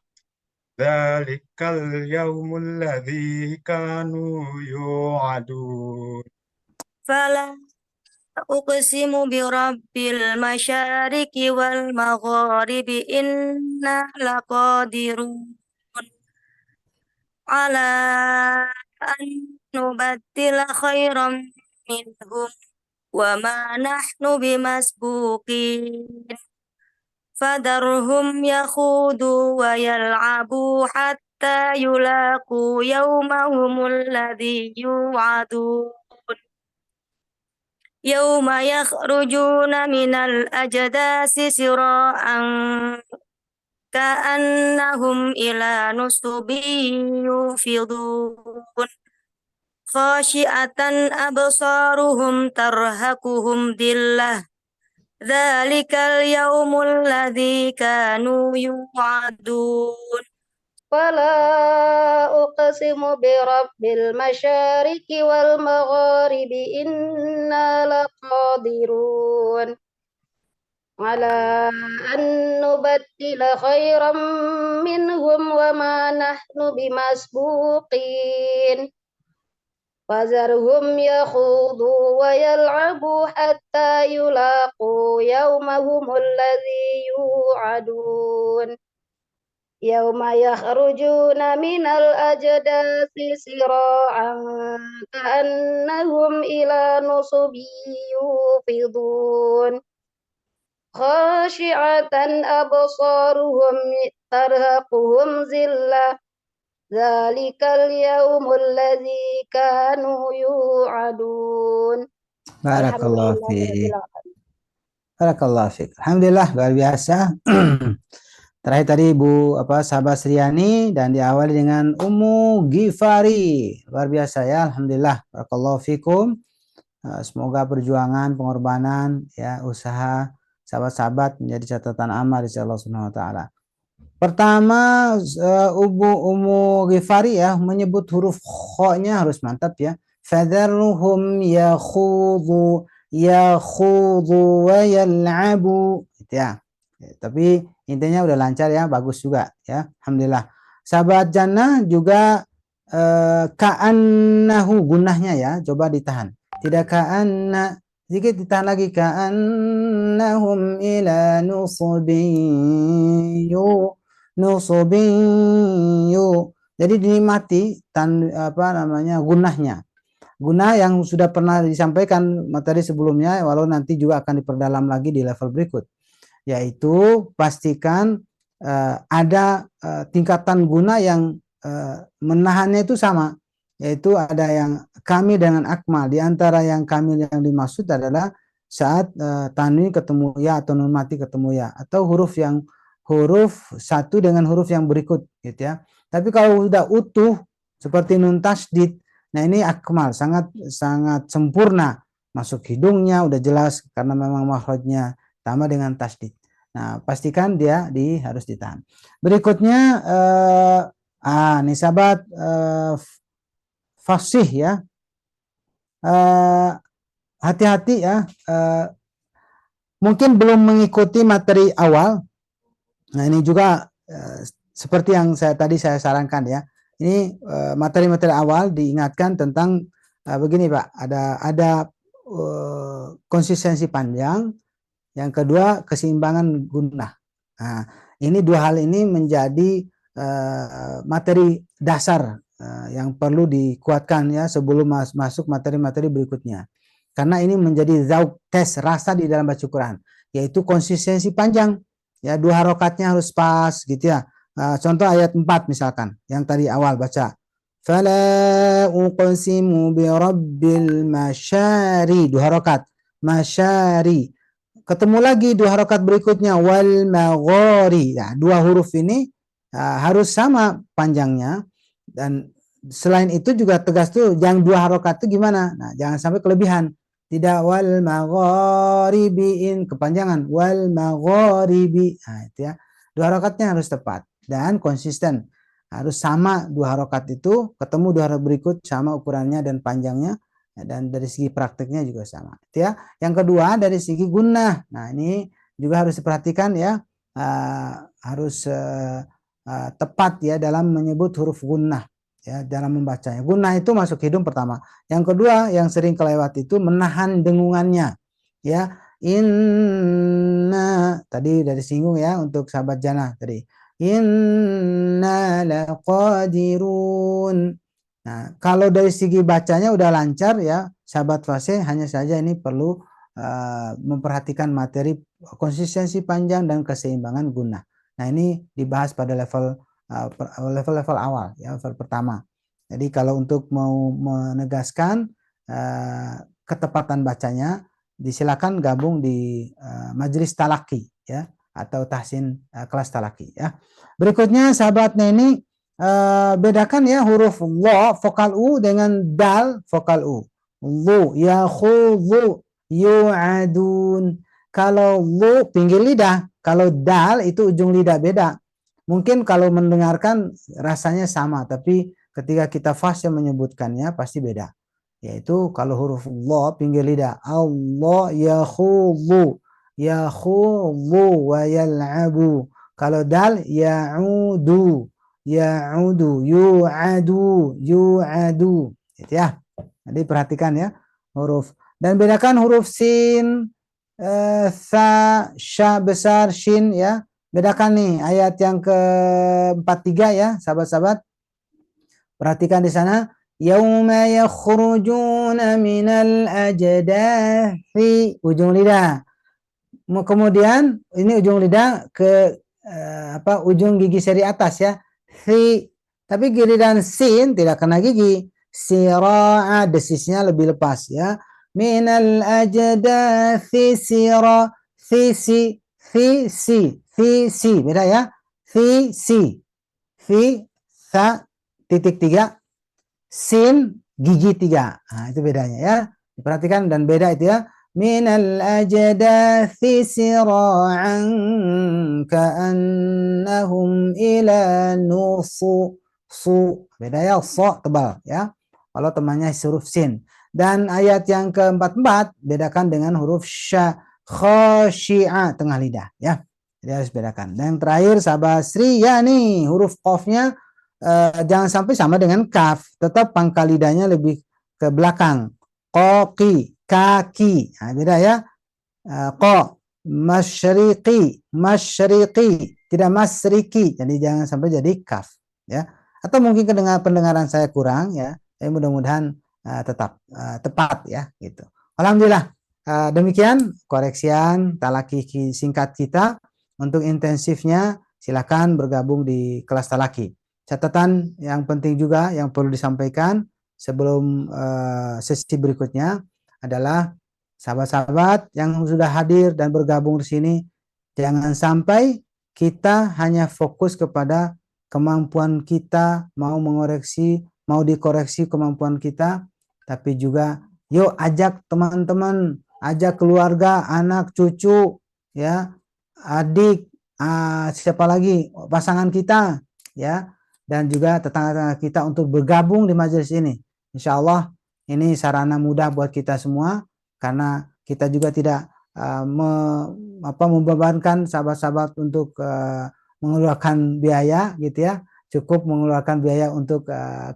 ذلك اليوم الذي كانوا يوعدون فلا أقسم برب المشارق والمغارب إنا لقادرون على أن نبدل خيرا منهم وما نحن بمسبوقين فذرهم يخوضوا ويلعبوا حتى يلاقوا يومهم الذي يوعدون يوم يخرجون من الأجداث سراعا كأنهم إلى نصب يوفضون خاشعة أبصارهم ترهقهم ذلة ذلك اليوم الذي كانوا يوعدون فلا أقسم برب المشارق والمغارب إنا لقادرون على أن نبدل خيرا منهم وما نحن بمسبوقين فذرهم يخوضوا ويلعبوا حتى يلاقوا يومهم الذي يوعدون يوم يخرجون من الأجداث سراعا كأنهم إلى نصب يوفضون خاشعة أبصارهم ترهقهم ذلة ذلك اليوم الذي كانوا يوعدون Barakallahu fiik. Barakallahu fiik. Alhamdulillah, luar biasa. Terakhir tadi Bu sahabat Sriani dan diawali dengan Ummu Ghifari. Luar biasa ya, alhamdulillah. Barakallahu fikum. Semoga perjuangan, pengorbanan, ya usaha sahabat-sahabat menjadi catatan amal di Allah Subhanahu wa taala. Pertama, Ummu Ghifari ya menyebut huruf kha-nya harus mantap ya. Fadharhum yakhudu wa yal'abu. Ya. Tapi intinya udah lancar ya, bagus juga ya. Alhamdulillah. Sahabat Jannah juga ka'annahu gunahnya ya, coba ditahan. Tidak ka'anna, sedikit ditahan lagi, ka'annahum ila nusubin yu. Jadi dinikmati gunahnya. Gunah yang sudah pernah disampaikan materi sebelumnya, walau nanti juga akan diperdalam lagi di level berikut. Yaitu pastikan ada tingkatan guna yang menahannya itu sama. Yaitu ada yang kamil dengan akmal. Di antara yang kamil yang dimaksud adalah saat tanwin ketemu ya atau nun mati ketemu ya. Atau huruf satu dengan huruf yang berikut gitu ya. Tapi kalau sudah utuh seperti nun tasdid, nah ini akmal, sangat sempurna. Masuk hidungnya udah jelas karena memang makhrajnya tambah dengan tasdid. Nah, pastikan dia harus ditahan. Berikutnya nih sahabat fasih ya. Hati-hati ya. Mungkin belum mengikuti materi awal. Nah, ini juga seperti yang tadi saya sarankan ya. Ini materi-materi awal diingatkan tentang begini Pak, ada konsistensi panjang, yang kedua keseimbangan gunah. Nah, ini dua hal ini menjadi materi dasar yang perlu dikuatkan ya sebelum masuk materi-materi berikutnya. Karena ini menjadi zauq, tes rasa di dalam baca Quran, yaitu konsistensi panjang. Ya, 2 harokatnya harus pas gitu ya. Contoh ayat 4 misalkan, yang tadi awal baca. Fala uqsimu birabbil masyari, 2 harokat. masyari. Ketemu lagi 2 harokat berikutnya wal maghori. Ya, 2 huruf ini harus sama panjangnya, dan selain itu juga tegas tuh yang 2 harokat itu gimana? Nah, jangan sampai kelebihan. Tidak wal maghoribiin kepanjangan wal maghoribi. Nah, itu ya. 2 harokatnya harus tepat dan konsisten. Harus sama 2 harokat itu, ketemu 2 harokat berikut sama ukurannya dan panjangnya, dan dari segi prakteknya juga sama. Itu ya. Yang kedua dari segi gunnah. Nah, ini juga harus diperhatikan ya. Harus tepat ya dalam menyebut huruf gunnah ya dalam membacanya. Gunnah itu masuk hidung pertama. Yang kedua yang sering kelewat itu menahan dengungannya ya. Inna tadi dari singgung ya untuk sahabat Jannah tadi. Inna laqadirun. Nah, kalau dari segi bacanya udah lancar ya sahabat fasih, hanya saja ini perlu memperhatikan materi konsistensi panjang dan keseimbangan gunnah. Nah, ini dibahas pada level awal ya, level pertama. Jadi kalau untuk mau menegaskan ketepatan bacanya, disilakan gabung di majelis talaki ya atau tahsin kelas talaki ya. Berikutnya sahabatnya ini bedakan ya huruf wa vokal u dengan dal vokal u. Lu yakhudhu yu'adun. Kalau lu pinggir lidah, kalau dal itu ujung lidah beda. Mungkin kalau mendengarkan rasanya sama, tapi ketika kita fasih menyebutkannya pasti beda. Yaitu kalau huruf Allah pinggir lidah, Allah yakhudhu wa yal'abu. Kalau dal ya'udu yu'adu. Gitu ya. Jadi perhatikan ya huruf, dan bedakan huruf sin, sa, sya besar, shin ya. Bedakan nih ayat yang ke-43 ya, sahabat-sahabat. Perhatikan di sana, yauma yakhrujuna minal ajdathi, ujung lidah. Kemudian ini ujung lidah ke ujung gigi seri atas ya. Thi. Tapi giliran sin tidak kena gigi. Sira'a, desisnya lebih lepas ya. Minal ajdathi sira, fi si beda ya. Fi sa titik 3, sin gigi 3. Nah, itu bedanya ya. Diperhatikan dan beda itu ya. Minal ajdathi sira'an ka'annahum ila nusu. Beda ya, so tebal ya. Kalau temannya huruf sin. Dan ayat yang ke-44 bedakan dengan huruf sya, khasyi'a, tengah lidah ya. Jadi harus bedakan. Dan yang terakhir sahabat Sri ya nih huruf qafnya jangan sampai sama dengan kaf. Tetap pangkal lidahnya lebih ke belakang. Qoqi, kaki. Nah, beda ya. Qa, masyriqi, tidak masriki. Jadi jangan sampai jadi kaf ya. Atau mungkin pendengaran saya kurang ya. Tapi mudah-mudahan tetap tepat ya gitu. Alhamdulillah. Demikian koreksian talaki singkat kita. Untuk intensifnya silakan bergabung di kelas talaki. Catatan yang penting juga yang perlu disampaikan sebelum sesi berikutnya adalah sahabat-sahabat yang sudah hadir dan bergabung di sini, jangan sampai kita hanya fokus kepada kemampuan kita, mau dikoreksi kemampuan kita, tapi juga yuk ajak teman-teman, ajak keluarga, anak, cucu, ya, adik, siapa lagi, pasangan kita, ya, dan juga tetangga-tetangga kita untuk bergabung di majelis ini. Insya Allah ini sarana mudah buat kita semua, karena kita juga tidak membebankan sahabat-sahabat untuk mengeluarkan biaya, gitu ya. Cukup mengeluarkan biaya untuk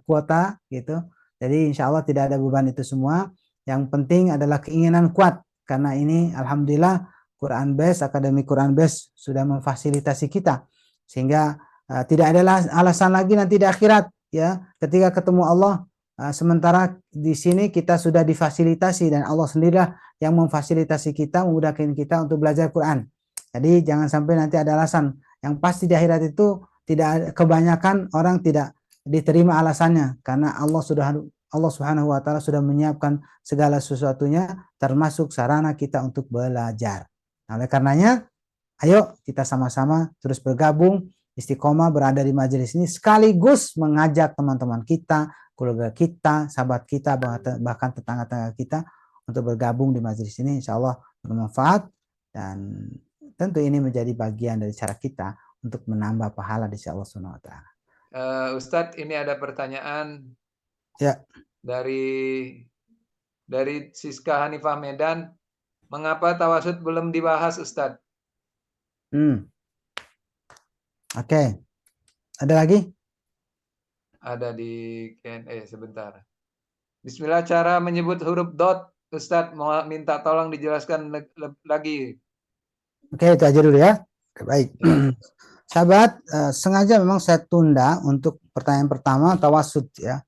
kuota, gitu. Jadi insya Allah tidak ada beban itu semua. Yang penting adalah keinginan kuat, karena ini alhamdulillah Quran Base, Akademi Quran Base sudah memfasilitasi kita, sehingga tidak ada alasan lagi nanti di akhirat ya ketika ketemu Allah. Sementara di sini kita sudah difasilitasi dan Allah sendirilah yang memfasilitasi kita, memudahkan kita untuk belajar Quran. Jadi jangan sampai nanti ada alasan. Yang pasti di akhirat itu tidak, kebanyakan orang tidak diterima alasannya, karena Allah Allah Subhanahu wa taala sudah menyiapkan segala sesuatunya termasuk sarana kita untuk belajar. Nah, oleh karenanya ayo kita sama-sama terus bergabung istiqomah berada di majelis ini sekaligus mengajak teman-teman kita, keluarga kita, sahabat kita, bahkan tetangga-tetangga kita untuk bergabung di majelis ini. Insya Allah bermanfaat dan tentu ini menjadi bagian dari cara kita untuk menambah pahala di sisi Allah Subhanahu wa taala. Ustadz, ini ada pertanyaan ya dari Siska Hanifah Medan. Mengapa tawasud belum dibahas, Ustadz? Oke. Ada lagi? Ada di Q&A sebentar. Bismillah, cara menyebut huruf dot, Ustadz, mau minta tolong dijelaskan lagi. Oke, itu aja dulu ya. Oke, baik. Sahabat, sengaja memang saya tunda untuk pertanyaan pertama tawasud ya.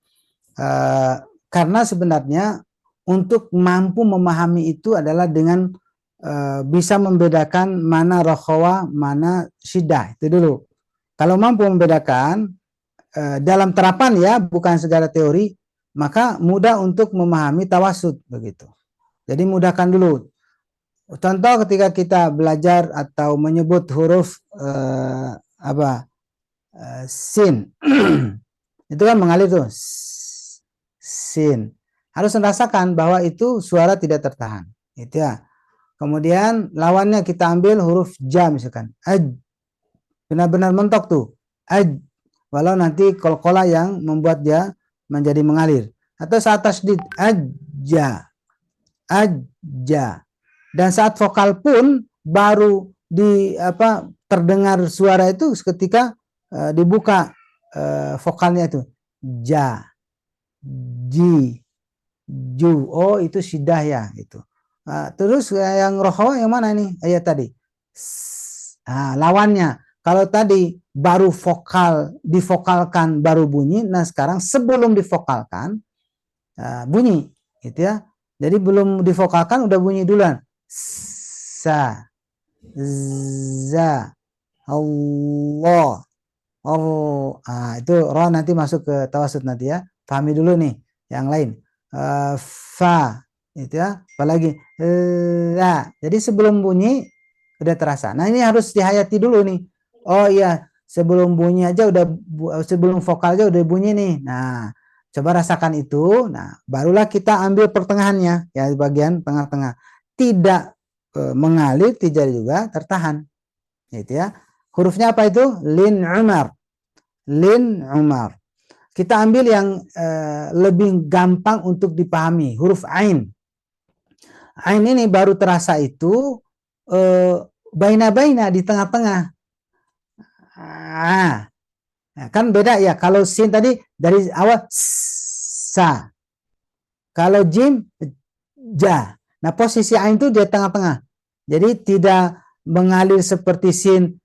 Karena sebenarnya untuk mampu memahami itu adalah dengan bisa membedakan mana rokhawah, mana syiddah, itu dulu. Kalau mampu membedakan dalam terapan ya, bukan segala teori, maka mudah untuk memahami tawasud begitu. Jadi mudahkan dulu. Contoh ketika kita belajar atau menyebut huruf sin, itu kan mengalir tuh, sin. Harus merasakan bahwa itu suara tidak tertahan, itu ya. Kemudian lawannya kita ambil huruf ja misalkan, aj, benar-benar mentok tuh, aj, walau nanti qalqalah yang membuat dia menjadi mengalir. Atau saat tasdid, ajja, ajja. Dan saat vokal pun baru terdengar suara itu ketika dibuka vokalnya itu, ja, ji, ju. Oh, itu syiddah ya itu. Terus yang rokhawah yang mana nih? Ayat tadi. Lawannya. Kalau tadi baru vokal divokalkan baru bunyi, nah sekarang sebelum divokalkan bunyi, gitu ya. Jadi belum divokalkan udah bunyi duluan. Sa, za, Allah, itu roh nanti masuk ke tawasud nanti ya. Pahami dulu nih yang lain. Fa, itu ya. Apalagi la. Jadi sebelum bunyi udah terasa. Nah ini harus dihayati dulu nih. Oh iya, sebelum bunyi aja udah, sebelum vokal aja udah bunyi nih. Nah, coba rasakan itu. Nah, barulah kita ambil pertengahannya, ya bagian tengah-tengah. Tidak mengalir, tidak juga tertahan. Gitu ya. Hurufnya apa itu? Lin Umar. Lin Umar. Kita ambil yang lebih gampang untuk dipahami, huruf Ain. Ain ini baru terasa itu baina-baina di tengah-tengah. Kan beda ya, kalau sin tadi dari awal sa, kalau jim ja. Nah posisi ain itu di tengah-tengah, jadi tidak mengalir seperti sin,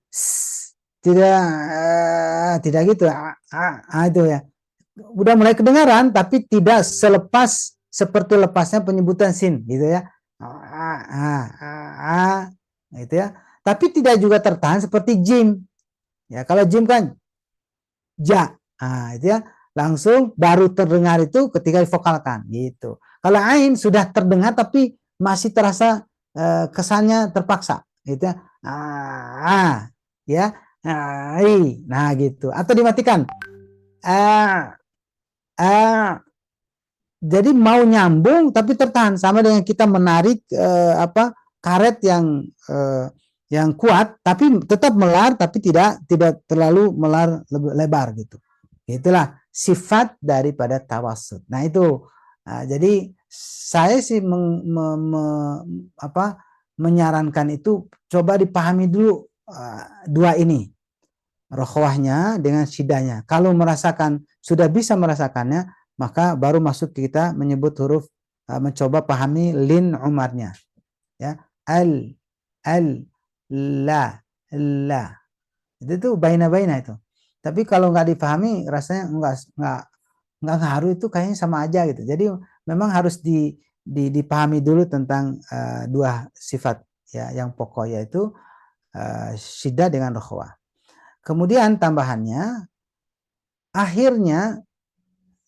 tidak gitu. Itu ya, udah mulai kedengaran tapi tidak selepas seperti lepasnya penyebutan sin gitu ya. Gitu ya, tapi tidak juga tertahan seperti jim. Ya, kalau jim kan ja, itu ya, langsung baru terdengar itu ketika divokalkan gitu. Kalau ain sudah terdengar tapi masih terasa kesannya terpaksa, gitu ya. Ya, nah gitu. Atau dimatikan. Jadi mau nyambung tapi tertahan, sama dengan kita menarik karet yang kuat tapi tetap melar, tapi tidak terlalu melar lebar gitu. Itulah sifat daripada tawasud. Nah itu, jadi saya sih menyarankan itu coba dipahami dulu dua ini, rokhwahnya dengan syidahnya. Kalau merasakan, sudah bisa merasakannya, maka baru masuk kita menyebut huruf, mencoba pahami lin umarnya, ya, al, la, itu baina-baina itu. Tapi kalau nggak dipahami rasanya nggak ngaruh, itu kayaknya sama aja gitu. Jadi memang harus dipahami dulu tentang dua sifat ya yang pokok, yaitu syiddah dengan rokhwah. Kemudian tambahannya akhirnya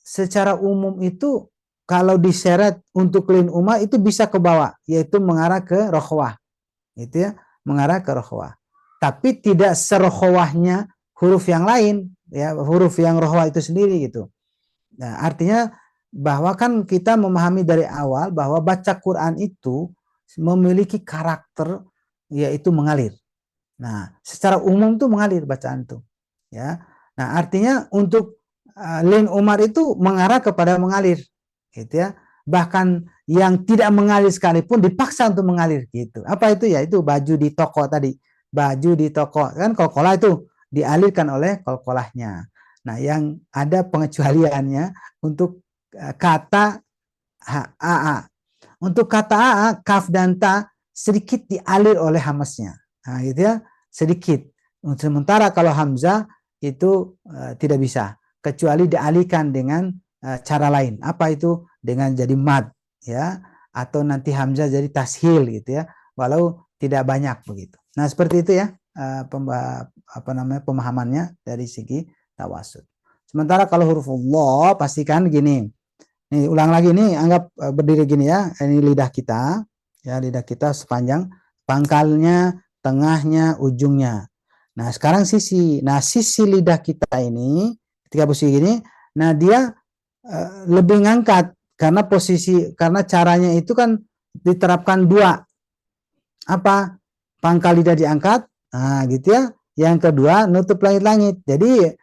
secara umum itu kalau diseret untuk lin umar itu bisa ke bawah, yaitu mengarah ke rokhwah, itu ya, mengarah ke rokhwah. Tapi tidak serokhwahnya huruf yang lain, ya, huruf yang rokhwah itu sendiri gitu. Nah, artinya bahwa kan kita memahami dari awal bahwa baca Quran itu memiliki karakter yaitu mengalir. Nah, secara umum tuh mengalir bacaan tuh, ya. Nah, artinya untuk lin umar itu mengarah kepada mengalir, gitu ya. Bahkan yang tidak mengalir sekalipun dipaksa untuk mengalir gitu. Apa itu ya? Itu baju di toko tadi. Baju di toko kan qalqalah itu dialirkan oleh qalqalahnya. Nah, yang ada pengecualiannya untuk kata aa. Untuk kata aa, kaf dan ta sedikit dialir oleh hamasnya. Nah, gitu ya, sedikit. Sementara kalau hamzah itu tidak bisa, kecuali dialihkan dengan cara lain. Apa itu? Dengan jadi mad, ya, atau nanti hamzah jadi tashil gitu ya, walau tidak banyak begitu. Nah, seperti itu ya pemahamannya dari segi tawasud. Sementara kalau huruf Allah pastikan gini. Nih, ulang lagi nih, anggap berdiri gini ya. Ini lidah kita, ya, lidah kita sepanjang pangkalnya, tengahnya, ujungnya. Nah, sekarang sisi. Nah, sisi lidah kita ini ketika posisi gini, nah dia lebih ngangkat karena caranya itu kan diterapkan dua. Apa? Pangkal lidah diangkat, nah gitu ya. Yang kedua nutup langit-langit. Jadi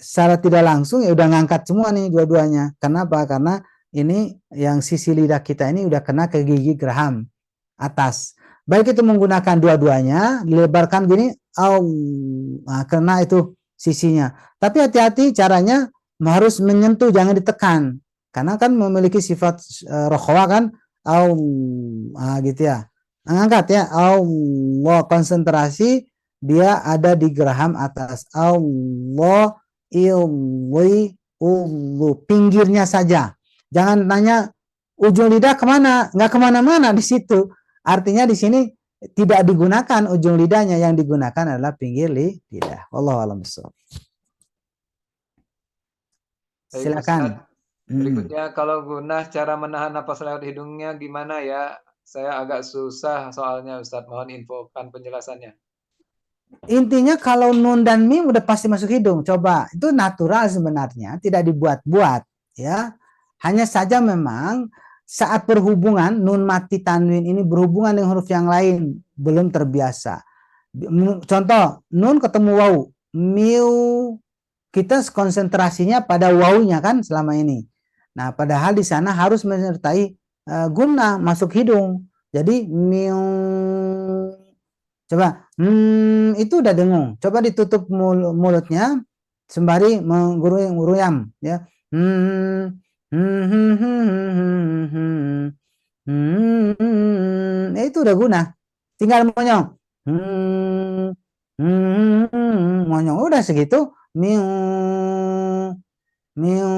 secara tidak langsung ya udah ngangkat semua nih dua-duanya. Kenapa? Karena ini yang sisi lidah kita ini udah kena ke gigi geraham atas. Baik itu menggunakan dua-duanya, dilebarkan gini, nah, kena itu sisinya. Tapi hati-hati caranya harus menyentuh, jangan ditekan. Karena kan memiliki sifat rokhwa kan, nah, gitu ya. Angkat ya, Allah, konsentrasi dia ada di geraham atas. Allah, ilwi, ulu, pinggirnya saja. Jangan nanya ujung lidah kemana, nggak kemana-mana di situ. Artinya di sini tidak digunakan ujung lidahnya, yang digunakan adalah pinggir lidah. Wallahu a'lam bishawab. Silakan. Berikutnya, kalau gunah cara menahan napas lewat hidungnya gimana ya? Saya agak susah soalnya Ustadz, mohon infokan penjelasannya. Intinya kalau nun dan mim udah pasti masuk hidung. Coba, itu natural sebenarnya, tidak dibuat-buat ya. Hanya saja memang saat berhubungan nun mati tanwin ini berhubungan dengan huruf yang lain belum terbiasa. Contoh, nun ketemu waw, miu, kita konsentrasinya pada wawunya kan selama ini. Nah, padahal di sana harus menyertai gunnah masuk hidung. Jadi miu, coba itu udah dengung. Coba ditutup mulutnya sembari mengguruyam ya. Itu udah guna. Tinggal monyong. Monyong udah segitu. Miu, miu.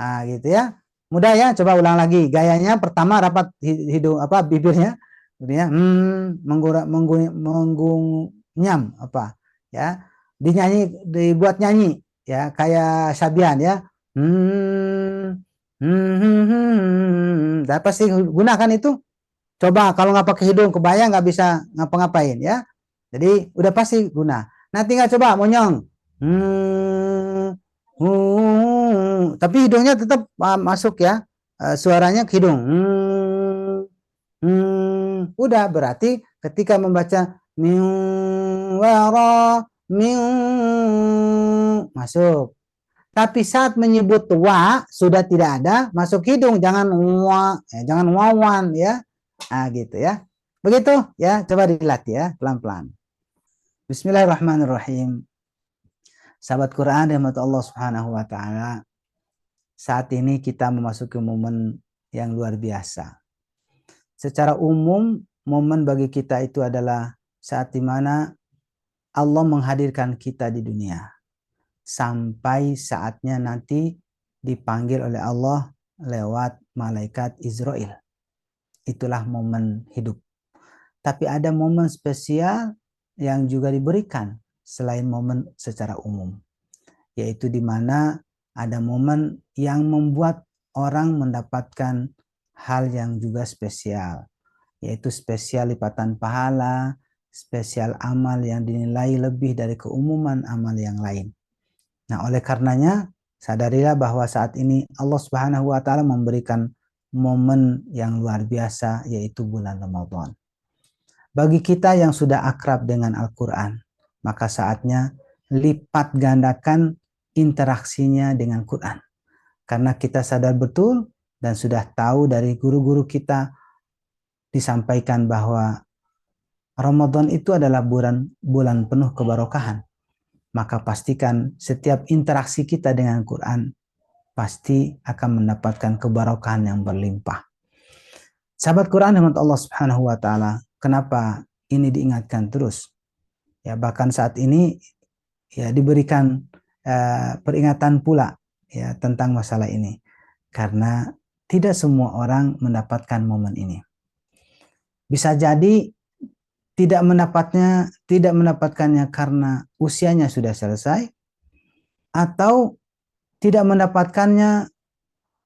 Ah, gitu ya. Mudah ya, coba ulang lagi. Gayanya pertama rapat hidung bibirnya. Kemudian menggunyam ya. Dibuat nyanyi ya, kayak Sabian ya. Pasti gunakan itu. Coba kalau nggak pakai hidung kebayang nggak bisa ngapa-ngapain ya. Jadi udah pasti guna. Nah, tinggal coba monyong. Tapi hidungnya tetap masuk ya. Suaranya ke hidung. Udah, berarti ketika membaca masuk. Tapi saat menyebut wa sudah tidak ada masuk hidung, jangan wa, jangan wawan ya. Nah, gitu ya. Begitu ya, coba dilatih ya pelan-pelan. Bismillahirrahmanirrahim. Sahabat Quran rahmat Allah Subhanahu wa taala. Saat ini kita memasuki momen yang luar biasa. Secara umum, momen bagi kita itu adalah saat dimana Allah menghadirkan kita di dunia. Sampai saatnya nanti dipanggil oleh Allah lewat malaikat Israel. Itulah momen hidup. Tapi ada momen spesial yang juga diberikan selain momen secara umum. Yaitu di mana ada momen yang membuat orang mendapatkan hal yang juga spesial, yaitu spesial lipatan pahala, spesial amal yang dinilai lebih dari keumuman amal yang lain. Nah, oleh karenanya sadarilah bahwa saat ini Allah Subhanahu wa taala memberikan momen yang luar biasa, yaitu bulan Ramadan. Bagi kita yang sudah akrab dengan Al-Qur'an, maka saatnya lipat gandakan interaksinya dengan Quran. Karena kita sadar betul dan sudah tahu dari guru-guru kita disampaikan bahwa Ramadan itu adalah bulan penuh keberkahan. Maka pastikan setiap interaksi kita dengan Quran pasti akan mendapatkan keberkahan yang berlimpah. Sahabat Quran rahmat Allah Subhanahu wa taala, kenapa ini diingatkan terus? Ya, bahkan saat ini ya diberikan peringatan pula ya tentang masalah ini, karena tidak semua orang mendapatkan momen ini. Bisa jadi tidak mendapatkannya karena usianya sudah selesai, atau tidak mendapatkannya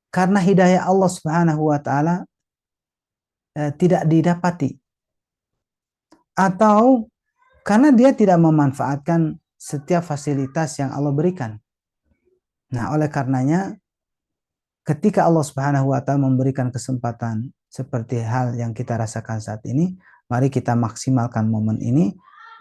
karena hidayah Allah Subhanahu wa taala tidak didapati, atau karena dia tidak memanfaatkan setiap fasilitas yang Allah berikan. Nah, oleh karenanya ketika Allah Subhanahu wa taala memberikan kesempatan seperti hal yang kita rasakan saat ini, mari kita maksimalkan momen ini,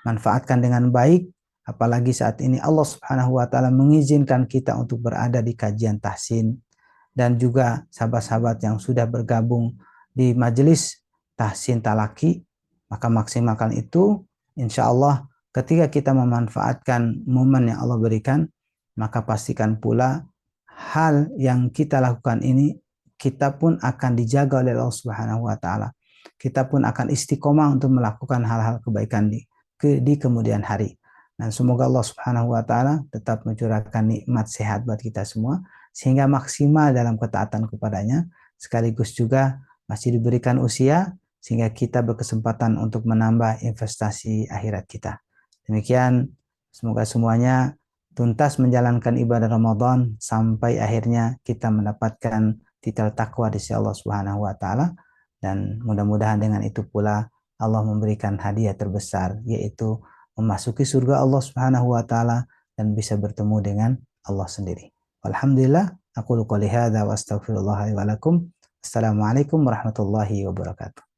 manfaatkan dengan baik, apalagi saat ini Allah Subhanahu wa taala mengizinkan kita untuk berada di kajian tahsin, dan juga sahabat-sahabat yang sudah bergabung di majelis tahsin talaki, maka maksimalkan itu. Insya Allah ketika kita memanfaatkan momen yang Allah berikan, maka pastikan pula hal yang kita lakukan ini, kita pun akan dijaga oleh Allah Subhanahu wa taala. Kita pun akan istiqomah untuk melakukan hal-hal kebaikan di kemudian hari. Dan semoga Allah Subhanahu wa taala tetap mencurahkan nikmat sehat buat kita semua, sehingga maksimal dalam ketaatan kepadanya, sekaligus juga masih diberikan usia sehingga kita berkesempatan untuk menambah investasi akhirat kita. Demikian, semoga semuanya tuntas menjalankan ibadah Ramadan sampai akhirnya kita mendapatkan titel takwa di sisi Allah Subhanahu wa taala, dan mudah-mudahan dengan itu pula Allah memberikan hadiah terbesar, yaitu memasuki surga Allah Subhanahu wa taala dan bisa bertemu dengan Allah sendiri. Alhamdulillah, aku qouli hadza wa astaghfirullah li wa lakum. Assalamualaikum warahmatullahi wabarakatuh.